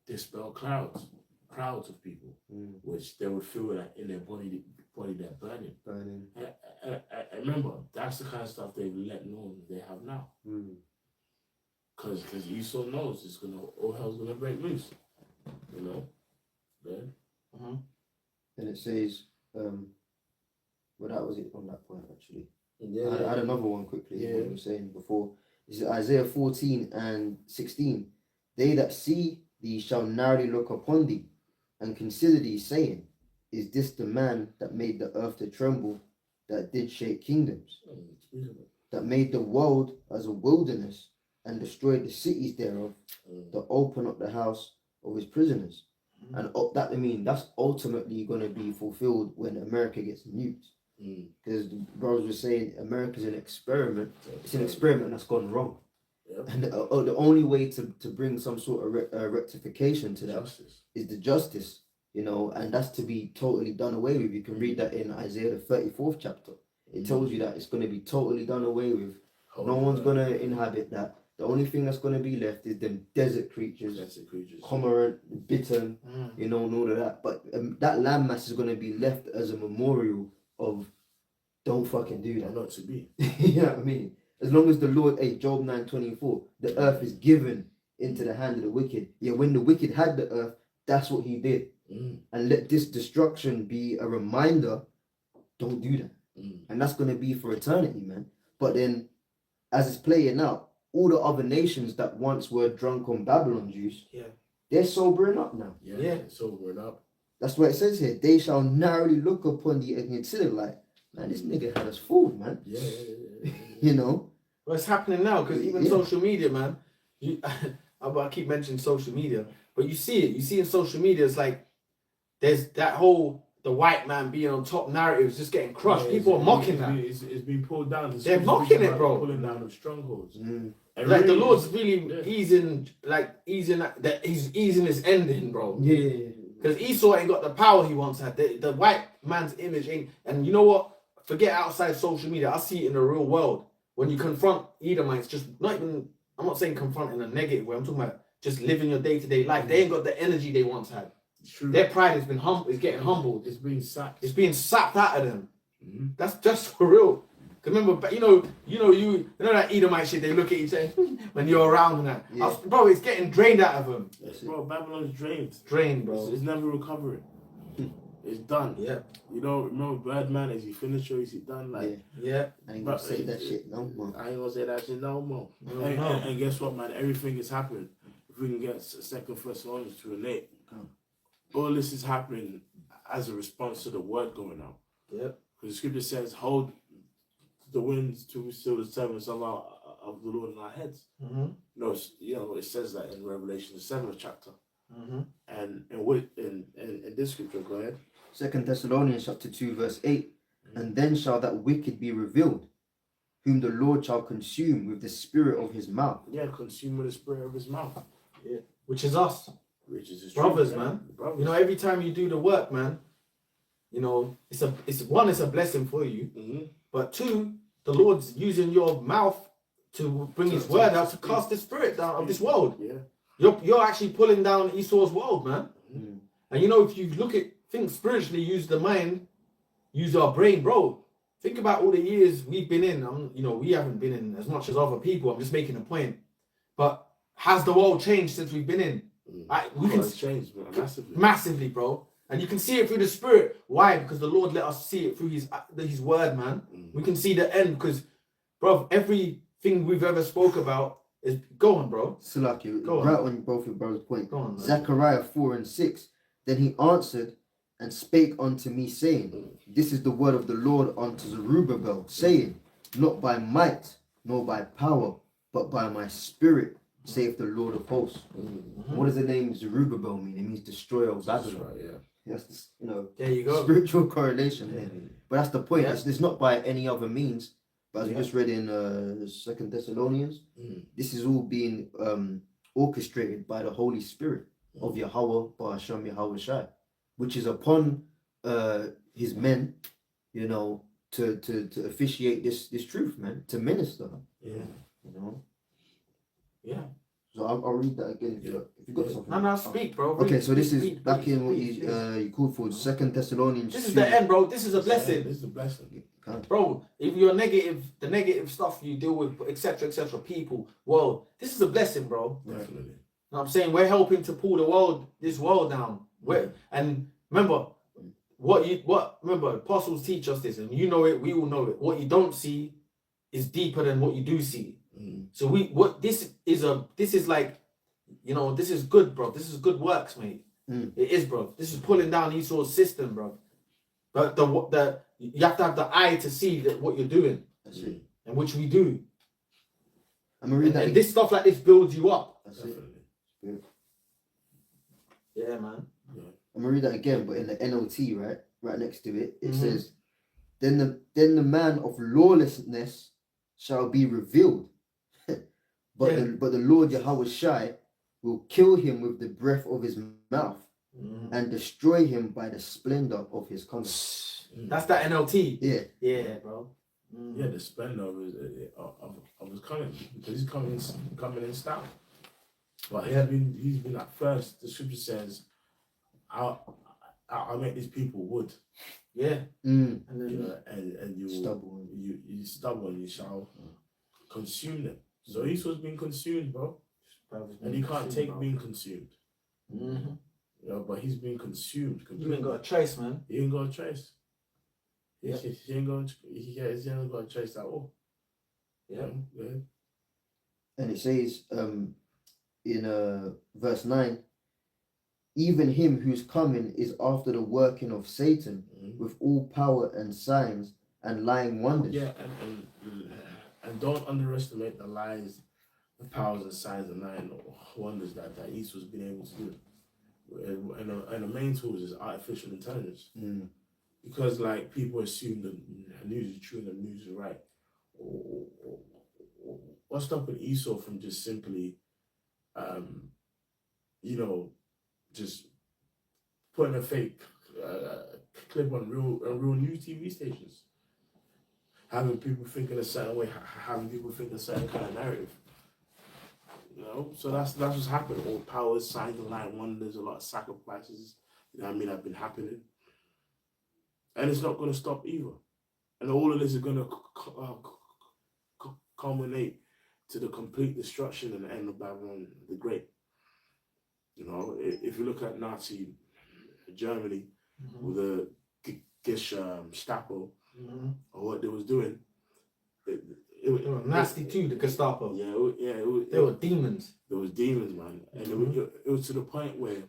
dispel crowds of people, which they would feel like in their body they're burning. I remember, that's the kind of stuff they've let know they have now. Because Esau knows all hell's gonna break loose. Then. And it says, well, that was it on that point actually. Yeah. I had another one quickly. Yeah. What you were saying before. This is Isaiah 14 and 16. They that see thee shall narrowly look upon thee, and consider thee, saying, is this the man that made the earth to tremble, that did shake kingdoms, that made the world as a wilderness, and destroyed the cities thereof, to open up the house of his prisoners? And that's ultimately going to be fulfilled when America gets nuked. Because the brothers were saying America's an experiment. It's an experiment that's gone wrong. And the only way to bring some sort of rectification to that is the justice, and that's to be totally done away with. You can read that in Isaiah the 34th chapter. It tells you that it's going to be totally done away with. No one's going to inhabit that. The only thing that's going to be left is them desert creatures, cormorant, bittern, and all of that. But that landmass is going to be left as a memorial of don't fucking do that. Not to be. You know what I mean? As long as the Lord, Job 9:24, the earth is given into the hand of the wicked. Yeah, when the wicked had the earth, that's what he did. And let this destruction be a reminder, don't do that. And that's going to be for eternity, man. But then, as it's playing out, all the other nations that once were drunk on Babylon juice, they're sobering up now. Yeah, sobering up. That's what it says here. They shall narrowly look upon thee and consider, like, man, this nigga had us fooled, man. Yeah. Well, it's happening now, because even social media, man. I keep mentioning social media, but you see it. You see in social media, it's like there's that whole the white man being on top narrative is just getting crushed. People are mocking that. It's been pulled down. They're mocking it, bro. Pulling down the strongholds. Mm. And Like the really, Lord's really easing that he's easing his ending, bro. Yeah. Because Esau ain't got the power he once had. The white man's image ain't. And you know what? Forget outside social media. I see it in the real world. When you confront Edomites, just not even. I'm not saying confront in a negative way. I'm talking about just living your day-to-day life. They ain't got the energy they once had. True. Their pride has been is getting humbled. It's being sacked. It's being sapped out of them. Mm-hmm. That's just for real. Cause remember, you know that Edomite shit. They look at each other when you're around and that. Yeah. Bro, it's getting drained out of them. Bro, Babylon's drained. Drained, bro. It's never recovering. It's done. Yeah. You know, remember Birdman, is he finished or is he done? Like, Yeah. I ain't gonna say that shit no more. I ain't gonna say that shit no more. No, and, no. and guess what, man? Everything is happening. If we can get Second Thessalonians to relate, all this is happening as a response to the word going out. Yep. Because the scripture says, "Hold the winds to still the servants of the Lord in our heads." Mm-hmm. No, you know it says that in Revelation the 7th chapter. Mm-hmm. And in this scripture, go ahead. 2 Thessalonians chapter 2 verse 8. And then shall that wicked be revealed, whom the Lord shall consume with the spirit of his mouth. Yeah, consume with the spirit of his mouth. Yeah. Which is us. Which is his Brothers, truth, man. Brothers. You know, every time you do the work, man, you know, it's a blessing for you. Mm-hmm. But two, the Lord's using your mouth to bring his word out to cast the spirit down of this world. Yeah. You're actually pulling down Esau's world, man. Mm. And you know, if you think spiritually, use the mind, use our brain, bro. Think about all the years we've been in. You know, we haven't been in as much as other people. I'm just making a point. But has the world changed since we've been in? We can It's changed massively. Massively, bro. And you can see it through the spirit. Why? Because the Lord let us see it through his word, man. We can see the end because, bro, everything we've ever spoke about is go on, bro. Salaki, Go on. right on both your brother's point. Go on, man. Zechariah 4 and 6. Then he answered and spake unto me, saying, This is the word of the Lord unto Zerubbabel, saying, Not by might, nor by power, but by my spirit, saith the Lord of hosts. What does the name Zerubbabel mean? It means destroyer of Babylon. That's right, yeah. That's the, you know, There you go. spiritual correlation there. But that's the point. Yeah. It's not by any other means. But as we just read in 2 Thessalonians, this is all being orchestrated by the Holy Spirit of Yahweh Ba'ashem Yahweh Shai, which is upon his men, you know, to officiate this truth, man, to minister. Yeah. You know. Yeah. So I'll read that again if you got something. No, speak, bro. Okay, Read, so this is speak, back in what speak, you called for 2 Thessalonians. This is 2. the end, bro. This is a blessing. This is a blessing. Bro, if you're negative, the negative stuff you deal with, etc., people, world, this is a blessing, bro. Definitely. You know what I'm saying? We're helping to pull this world down. And remember, remember, apostles teach us this, and you know it, we all know it. What you don't see is deeper than what you do see. So this is like, you know, this is good, bro. This is good works, mate. It is, bro. This is pulling down Esau's system, bro. But you have to have the eye to see what you're doing. That's it. And which we do. I'm gonna read that. And this stuff like this builds you up. That's it. Yeah, man. I'm gonna read that again, but in the NLT, right next to it, it says, then the man of lawlessness shall be revealed, but the Lord Yahweh Shai will kill him with the breath of his mouth and destroy him by the splendor of his coming. That's that NLT. Yeah, bro. Yeah, the splendor of his coming, because he's coming in style. But he's been at first. The scripture says, "I'll make these people wood." Yeah. Mm. And then You know, and you Stubborn. you stubborn, you shall consume them. So Esau's been consumed, bro, and he can't take being consumed. Mm-hmm. You know, but he's been consumed. You ain't got a choice, man. He ain't got a choice. Yeah. He ain't got a choice at all. Yeah. Yeah. And it says in verse 9, even him whose coming is after the working of Satan with all power and signs and lying wonders. Yeah, and don't underestimate the lies, the powers and signs and lying wonders that Esau's been able to do. and the main tools is artificial intelligence. Because like people assume the news is true and the news is right. What's stopping Esau from just simply, just putting a fake clip on real news TV stations, having people thinking a certain way, having people think a certain kind of narrative. So that's what's happening. All powers, signs, and light wonders, a lot of sacrifices. Have been happening, and it's not going to stop either. And all of this is going to culminate to the complete destruction and the end of Babylon the Great. If you look at Nazi Germany with the Gestapo or what they was doing, they were nasty too. The Gestapo. They were demons. There was demons, man, and it was to the point where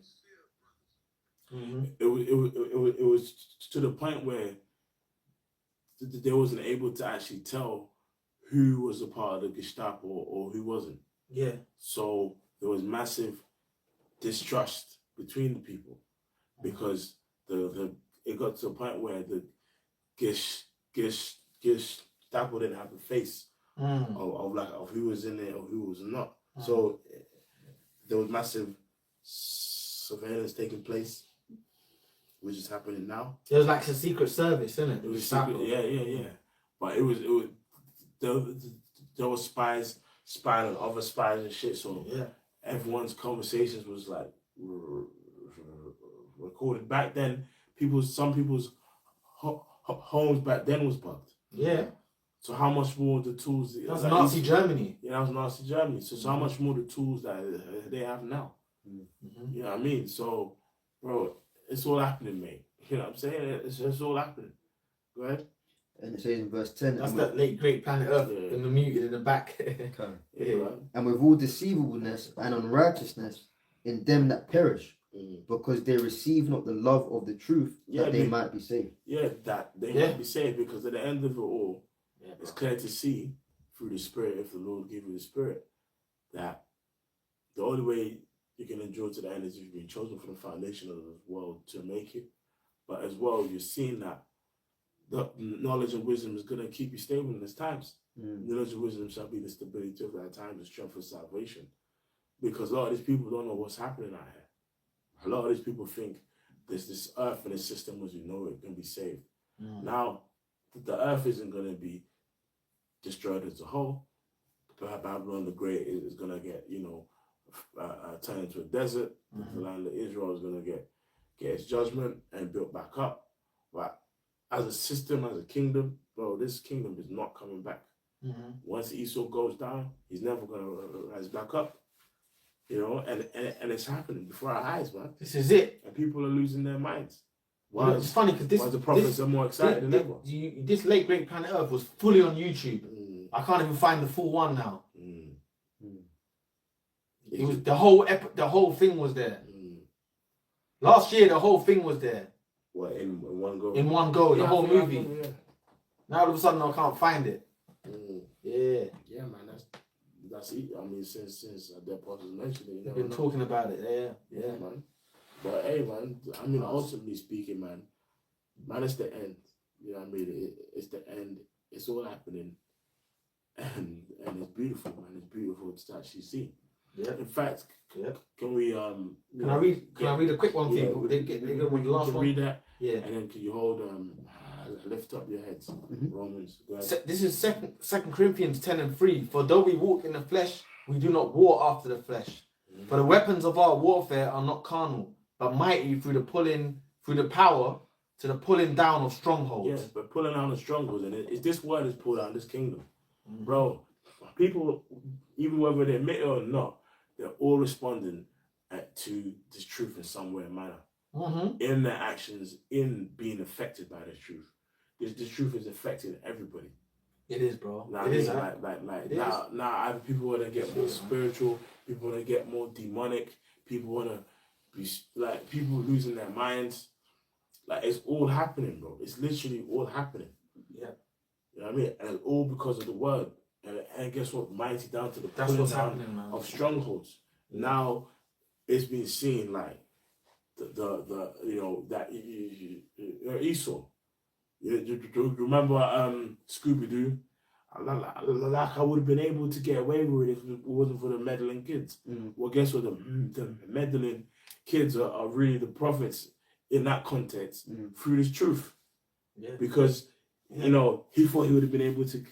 it was to the point where they wasn't able to actually tell who was a part of the Gestapo or who wasn't. Yeah. So there was massive distrust between the people because it got to a point where the Gestapo didn't have a face of who was in there or who was not. So there was massive surveillance taking place, which is happening now. It was like a secret service, isn't it? It was secret, yeah. But it was there was spies spying on other spies and shit. So everyone's conversations was like recorded. Back then, some people's homes back then was bugged. Yeah. So how much more the tools? That's Nazi Germany. Yeah, that was Nazi Germany. So how much more the tools that they have now? You know what I mean? So, bro, it's all happening, mate. You know what I'm saying? It's all happening. Go ahead. And it says in verse 10. That's that late great planet Earth in the muted in the back. And with all deceivableness and unrighteousness in them that perish, because they receive not the love of the truth, that they might be saved. Yeah, that they might be saved, because at the end of it all, it's clear to see through the Spirit, if the Lord give you the Spirit, that the only way you can endure to the end is if you've been chosen from the foundation of the world to make it. But as well, you're seeing that the knowledge and wisdom is going to keep you stable in these times. Knowledge and wisdom shall be the stability of our times, the strength of salvation. Because a lot of these people don't know what's happening out here. A lot of these people think this earth and this system as we know it can be saved. Now, the earth isn't going to be destroyed as a whole. Babylon the Great is going to get, turned into a desert. The land of Israel is going to get its judgment and built back up. But as a system, as a kingdom, bro, this kingdom is not coming back. Once Esau goes down, he's never going to rise back up. And it's happening before our eyes, man. This is it. And people are losing their minds. It's funny because the prophets are more excited than ever. This late great planet Earth was fully on YouTube. I can't even find the full one now. It was the whole thing was there. Last year, the whole thing was there. What, in one go? In one go, the whole movie. Now all of a sudden I can't find it. Yeah, man, that's it. I mean, since the apostles mentioned it, They've been talking about it. Yeah, man. But hey, man, I mean, ultimately speaking, man, it's the end. You know what I mean? It's the end. It's all happening, and it's beautiful, man. It's beautiful to actually see. Yeah. In fact, can we Can I read a quick one for you? They go with the last one. Read that. Yeah. And then can you hold lift up your heads? Romans. This is Second Corinthians 10:3. For though we walk in the flesh, we do not war after the flesh. For the weapons of our warfare are not carnal, but mighty through the power to the pulling down of strongholds. Yes, but pulling down the strongholds, and this word is pulled down this kingdom, bro. People, even whether they admit it or not, they're all responding to this truth in some way or manner. In their actions, in being affected by this truth. This truth is affecting everybody. It is, bro. Now, it is. Now, either people want to get more spiritual, people want to get more demonic, people want to be like people losing their minds. Like, it's all happening, bro. It's literally all happening. Yeah. You know what I mean? And it's all because of the word. And guess what? Mighty down to the pulling down of strongholds. Now it's been seen like the you know that Esau. You remember Scooby Doo? Like I would have been able to get away with it if it wasn't for the meddling kids. Well, guess what? The meddling kids are really the prophets in that context through this truth. Yeah. Because you know he thought he would have been able to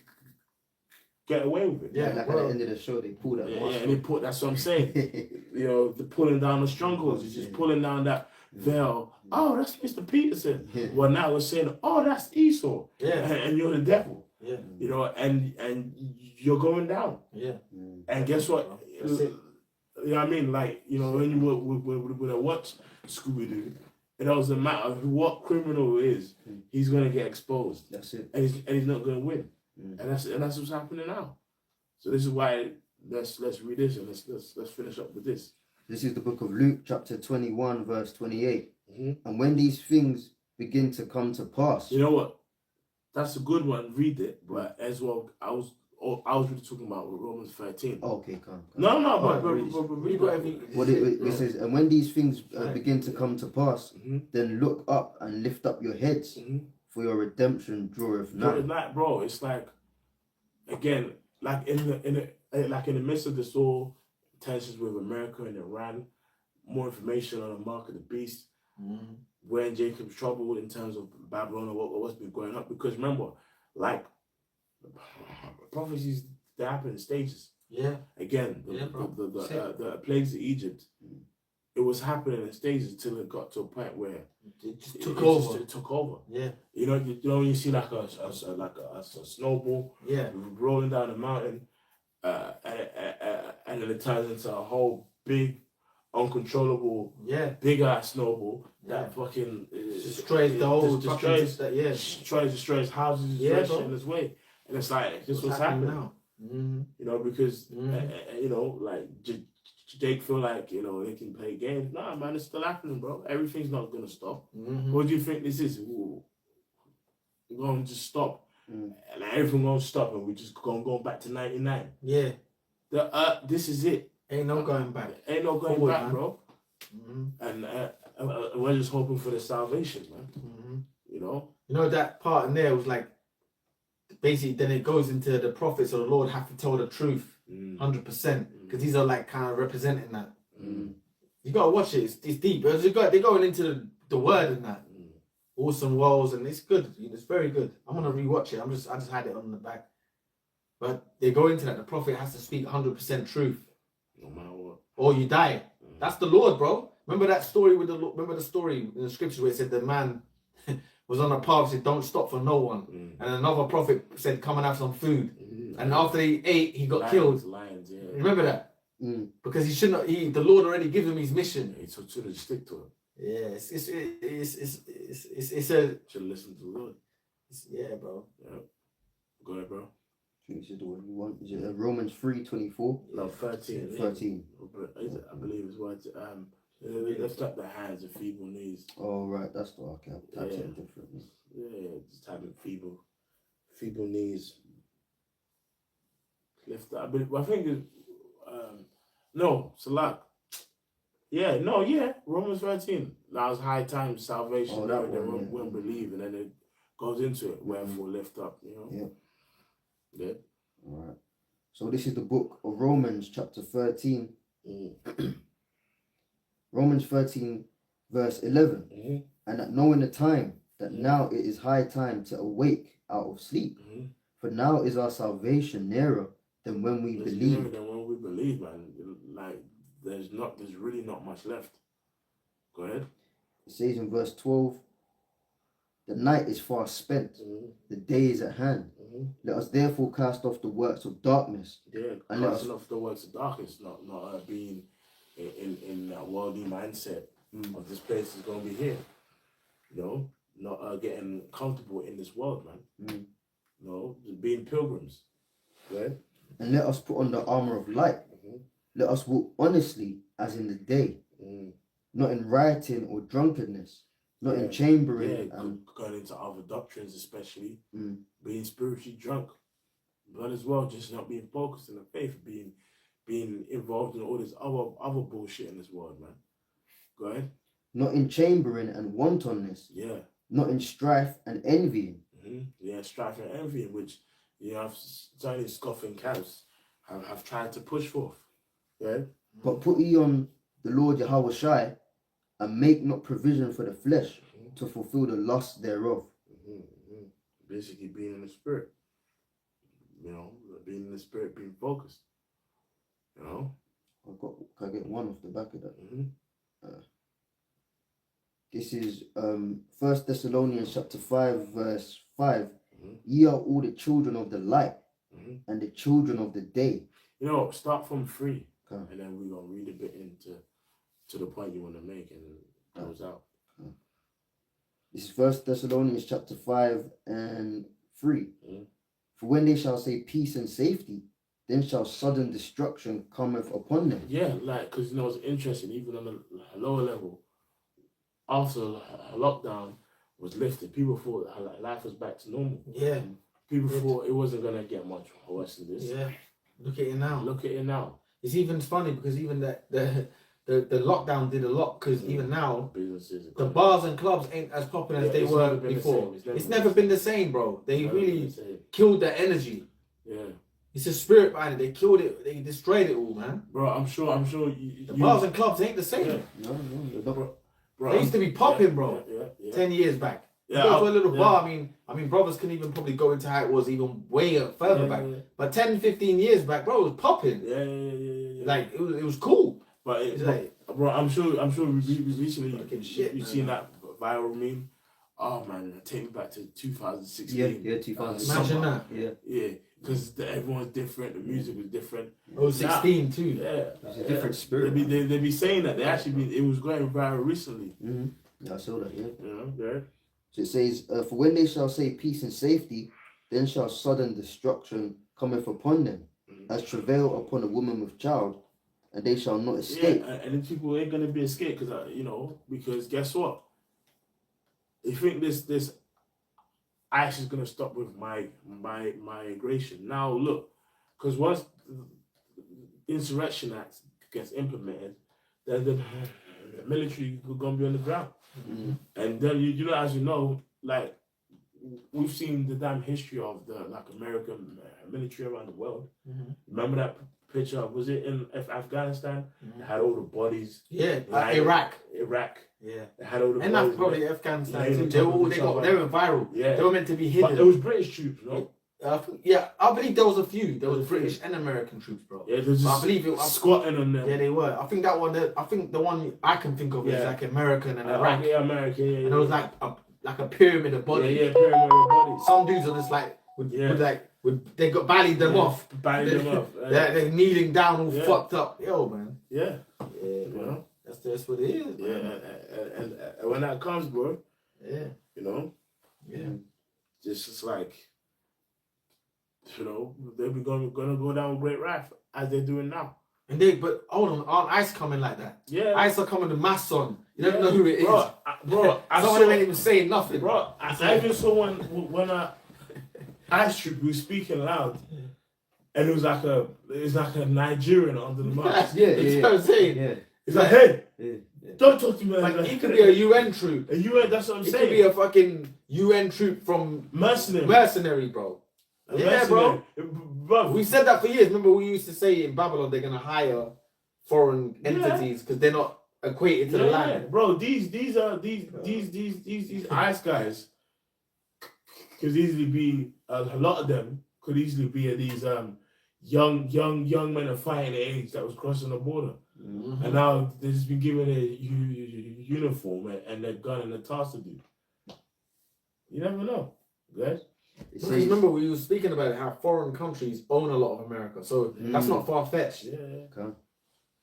get away with it. Yeah, like at the end of the show, they pulled that. Yeah, and they put. That's what I'm saying. You know, the pulling down the strongholds. It's just pulling down that veil. Oh, that's Mr. Peterson. Yeah. Well, now we're saying, oh, that's Esau. Yeah. And you're the devil. Yeah. You know, and you're going down. Yeah. And guess what? That's it. You know what I mean? Like, you know, when you would watch Scooby Doo, it doesn't matter what criminal it is, he's gonna get exposed. That's it. And he's not gonna win. And that's what's happening now. So this is why let's read this and let's finish up with this. This is the book of Luke, chapter 21, verse 28. And when these things begin to come to pass. You know what? That's a good one. Read it. But as well, I was really talking about Romans 13. Oh, okay, come. No, but read whatever. What it says, and when these things begin to come to pass, then look up and lift up your heads, for your redemption draweth nigh. Like, bro, it's like, again, like in the midst of this all tensions with America and Iran, more information on the mark of the beast. We're in Jacob's trouble in terms of Babylon and what's been going up. Because remember, like prophecies, they happen in stages. Yeah. Again, the plagues of Egypt, it was happening in stages until it got to a point where it just took over. It took over. Yeah. You know when you see like a snowball, rolling down the mountain, and then it turns into a whole big, uncontrollable, big ass snowball that fucking destroys the whole destroys houses, in this way, and it's like this what's happening now. You know, because you know, like Jake feel like, you know, they can play games. Nah, man, it's still happening, bro. Everything's not gonna stop. What do you think this is? We're gonna just stop, and everything gonna stop, and we just gonna go back to 99. Yeah. This is it. Ain't no going back. Ain't no going Forward, back, man. bro. And we're just hoping for the salvation, man. You know that part in there was like, basically, then it goes into the prophets of the Lord have to tell the truth, 100%, because these are like kind of representing that. You gotta watch it. It's deep. They're going into the word and that. Awesome walls, and it's good. It's very good. I'm gonna rewatch it. I just had it on the back, but they go into that. The prophet has to speak 100% truth, no matter what, or you die. That's the Lord, bro. Remember that story remember the story in the scriptures where it said the man was on a path, said, "Don't stop for no one," and another prophet said, "Come and have some food." And after he ate, he got killed. Lions, yeah. Remember that? Because he shouldn't. The Lord already gave him his mission. He should stick to it. Yeah, it's a. Should listen to the Lord. Yeah, bro. Yeah. Go ahead, bro. This is the one you want. Is it Romans 3:24? No, 13. 13. I believe it's what. Lift up the hands and feeble knees. Oh right, that's the okay. Type it differently. Yeah, just type it feeble knees. Lift up. I think it's no Salak. Yeah, no, yeah. Romans 13. That was high time salvation. Oh, that they one, won't believe, and then it goes into it. Wherefore lift up. You know. Yeah. All right. So this is the book of Romans, chapter 13. Romans 13, verse 11. And that knowing the time, that now it is high time to awake out of sleep. For now is our salvation nearer than when we believe. Nearer than when we believe, man. Like there's really not much left. Go ahead. It says in verse 12, the night is far spent, the day is at hand. Let us therefore cast off the works of darkness. Yeah, and casting off the works of darkness, not being in that worldly mindset of this place is going to be here. You know, not getting comfortable in this world, man. You know, just being pilgrims. Right? And let us put on the armor of light. Let us walk honestly as in the day, not in rioting or drunkenness, not in chambering. Going into other doctrines, especially being spiritually drunk, but as well just not being focused in the faith, being involved in all this other bullshit in this world, man. Go ahead. not in chambering and wantonness, Yeah. not in strife and envying. Yeah, strife and envy, which you have certainly scoffing camps have tried to push forth. Yeah. But put ye on the Lord Yahweh Shai, and make not provision for the flesh to fulfill the lust thereof. Basically, being in the spirit. You know, being in the spirit, being focused. You know. Can I get one off the back of that? This is 1 Thessalonians chapter 5 verse 5. Ye are all the children of the light and the children of the day. You know, start from 3, Okay. and then we're gonna read a bit into the point you want to make, and close out. This is 1 Thessalonians chapter 5 and 3. For when they shall say peace and safety, then shall sudden destruction cometh upon them. Yeah, like, because, you know, it's interesting, even on a lower level, after lockdown was lifted, people thought life was back to normal. Yeah. People thought it wasn't going to get much worse than this. Yeah. Look at it now. Look at it now. It's even funny because even the lockdown did a lot, because even now businesses, the bars and clubs ain't as popular as they were before. It's never been the same, bro. They really killed their energy. Yeah. It's a spirit behind it. They killed it. They destroyed it all, man. Bro, I'm sure the bars and clubs ain't the same. Yeah. No. Bro, they used to be popping, bro. Yeah. 10 years back. Yeah, go to a little bar. I mean, brothers can even probably go into how it was even way further back. But 10, 15 years back, bro, it was popping. Yeah. Like it was cool. But bro, I'm sure we recently you've seen that viral meme. Oh man, take me back to 2016. Yeah, 2016. Imagine that. Yeah. Because everyone's different, the music was different. It was 16 too. Yeah, it's a different spirit. They be saying that it was going viral recently. Yeah, I saw that. Yeah. Yeah. So it says, for when they shall say peace and safety, then shall sudden destruction cometh upon them, as travail upon a woman with child, and they shall not escape. Yeah, and then people ain't gonna be escaped because guess what? You think this ICE is gonna stop with my migration? Now look, because once the Insurrection Act gets implemented, then the military is gonna be on the ground. And then as you know, like we've seen the damn history of the American military around the world. Remember that picture? Was it in Afghanistan? They had all the bodies. Yeah, Iraq. Yeah, they had all the and bodies. That's probably Afghanistan too. They were viral. Yeah, they were meant to be hidden. But there was British troops, no? I believe there was a few. There was British and American troops, bro. Yeah, there's I believe it was squatting on them. Yeah, they were. I think that one. I think the one I can think of is like American and Iraq. Yeah, American. Yeah, and it was like a pyramid of bodies. Yeah, pyramid of bodies. Some dudes are just they got ballied them off. Ballied them off. They're kneeling down, all fucked up. Yo, man. Yeah. You know. That's what it is. Yeah, and when that comes, bro. Yeah. Yeah. Just like. They'll be gonna go down with great wrath as they're doing now. But hold on, aren't ICE coming like that? Yeah. ICE are coming to mass on. You never know who it is. Bro, some of them ain't even saying nothing. Bro, I even saw one when ICE troop was speaking loud, and it was like a Nigerian under the mask. That's what I'm saying. Yeah. It's like, hey, don't talk to me like that. It could be a UN troop. A UN, that's what I'm saying. It could be a fucking UN troop from mercenary, bro. Yeah, bro. We said that for years. Remember, we used to say in Babylon they're gonna hire foreign entities because they're not equated to the land. Bro, these ICE guys could easily be a lot of them could easily be these young men of fighting age that was crossing the border, and now they've just been given a uniform and a gun and a task to do. You never know, guys. Remember, we were speaking about how foreign countries own a lot of America, so that's not far fetched. Yeah.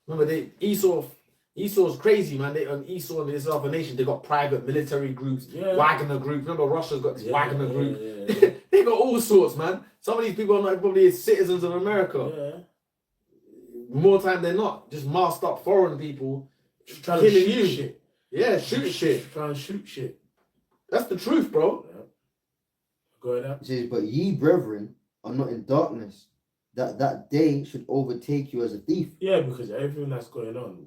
Remember, Esau's crazy, man. Esau and this other nation, they got private military groups, Wagner group. Remember, Russia's got this Wagner group. Yeah. They got all sorts, man. Some of these people are not probably citizens of America. Yeah. More time than not, just masked up foreign people, just trying killing to shoot you. Shit. Yeah, shoot shit. Trying to shoot shit. That's the truth, bro. Yeah. Go ahead. It says, but ye brethren are not in darkness, that day should overtake you as a thief. Yeah, because everything that's going on,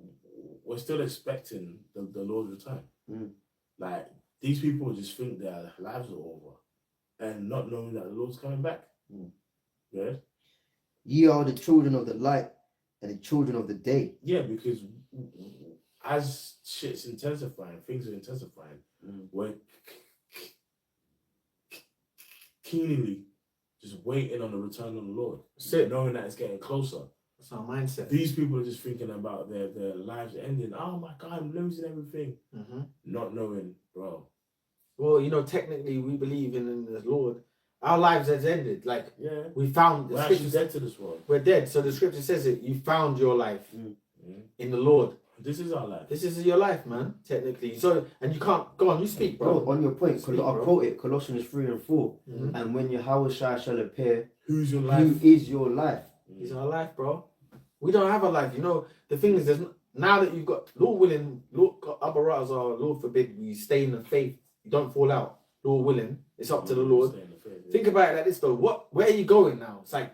we're still expecting the Lord's return. Mm. Like, these people just think their lives are over and not knowing that the Lord's coming back. Mm. Yeah? Ye are the children of the light and the children of the day. Yeah, because as shit's intensifying, things are intensifying, we're keenly just waiting on the return of the Lord, knowing that it's getting closer. That's our mindset. These people are just thinking about their lives ending. Oh my God, I'm losing everything. Not knowing, bro. Well, you know, technically we believe in the Lord. Our lives has ended. Like, yeah, we found. We're actually dead to this world. We're dead. So the scripture says it. You found your life in the Lord. This is our life. This is your life, man. Technically. So, and you can't go on. You speak, bro. On your point, I'll quote it. Colossians 3:4. Mm-hmm. And when Yahweh shall appear, who's your life? Who is your life? He's our life, bro. We don't have a life. You know, the thing is, now that you've got Lord willing, Lord Abba Ratazar, Lord forbid, you stay in the faith. You don't fall out. Lord willing, it's up to the Lord. Think about it like this though. Where are you going now? It's like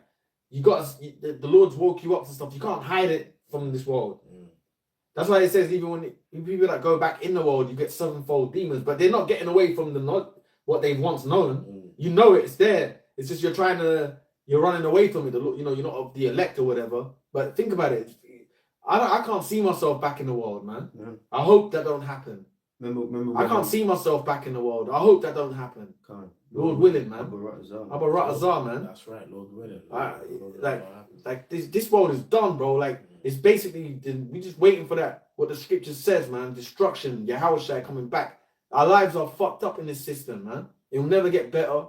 the Lord's woke you up to stuff. You can't hide it from this world. That's why it says even when people that go back in the world, you get sevenfold demons, but they're not getting away from what they've once known. You know it's there. It's just you're running away from it. You know, you're not of the elect or whatever. But think about it. I can't see myself back in the world, man. Yeah. I hope that don't happen. Remember I can't see myself back in the world. I hope that don't happen. Can't. Lord willing, man. Abba Ratazar, man. That's right, Lord willing. Like this world is done, bro. Like, it's basically we just waiting for that. What the scripture says, man. Destruction. Yahushua coming back. Our lives are fucked up in this system, man. It will never get better.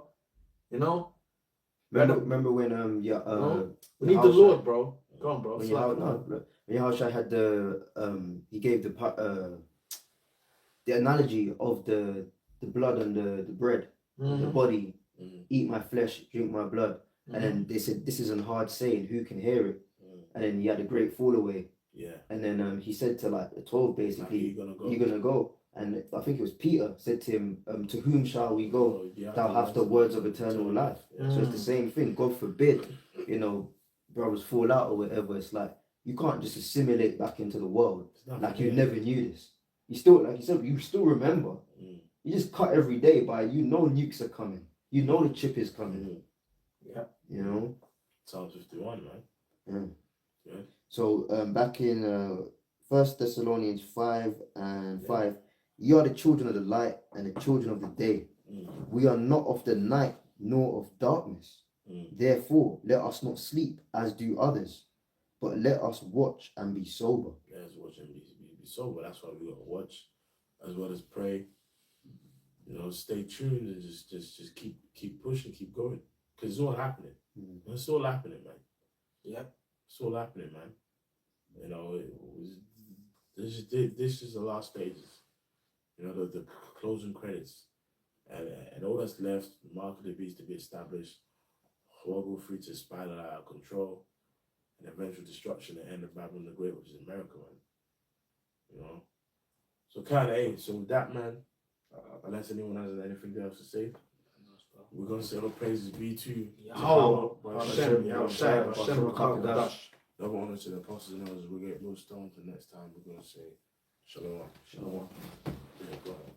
You know. Remember when we need the Lord, bro. Go on, bro. When Yahushua had he gave the analogy of the blood and the bread, the body. Eat my flesh, drink my blood. And then they said, this is a hard saying, who can hear it? And then he had a great fall away. Yeah. And then he said to like the 12 basically, you're gonna go. And I think it was Peter said to him, to whom shall we go? Thou hast the words of eternal life. So it's the same thing. God forbid, you know, brothers fall out or whatever. It's like, you can't just assimilate back into the world. Like you never knew this. You still, like you said, you still remember. You just cut every day by, you know, nukes are coming. You know the chip is coming. Yeah. You know? Psalm 51, man. Yeah. So back in 1 Thessalonians 5:5, you are the children of the light and the children of the day. We are not of the night nor of darkness. Therefore, let us not sleep as do others, but let us watch and be sober. Let us watch and be sober. That's why we gotta watch as well as pray. You know, stay tuned and just keep pushing, keep going. Because it's all happening. It's all happening, man. Yeah. It's all happening, man. You know, this is the last stages. You know, the closing credits. And all that's left, the mark of the beast to be established, horrible free to spiral out of control, and eventual destruction and end of Babylon the Great, which is America, man. You know? So kind of, so with that, man, unless anyone has anything else to say, we're going to say all praises be to Yahweh, Double honor to the apostles and elders. We'll get those stones, and next time we're going to say Shalom. Yeah, go ahead.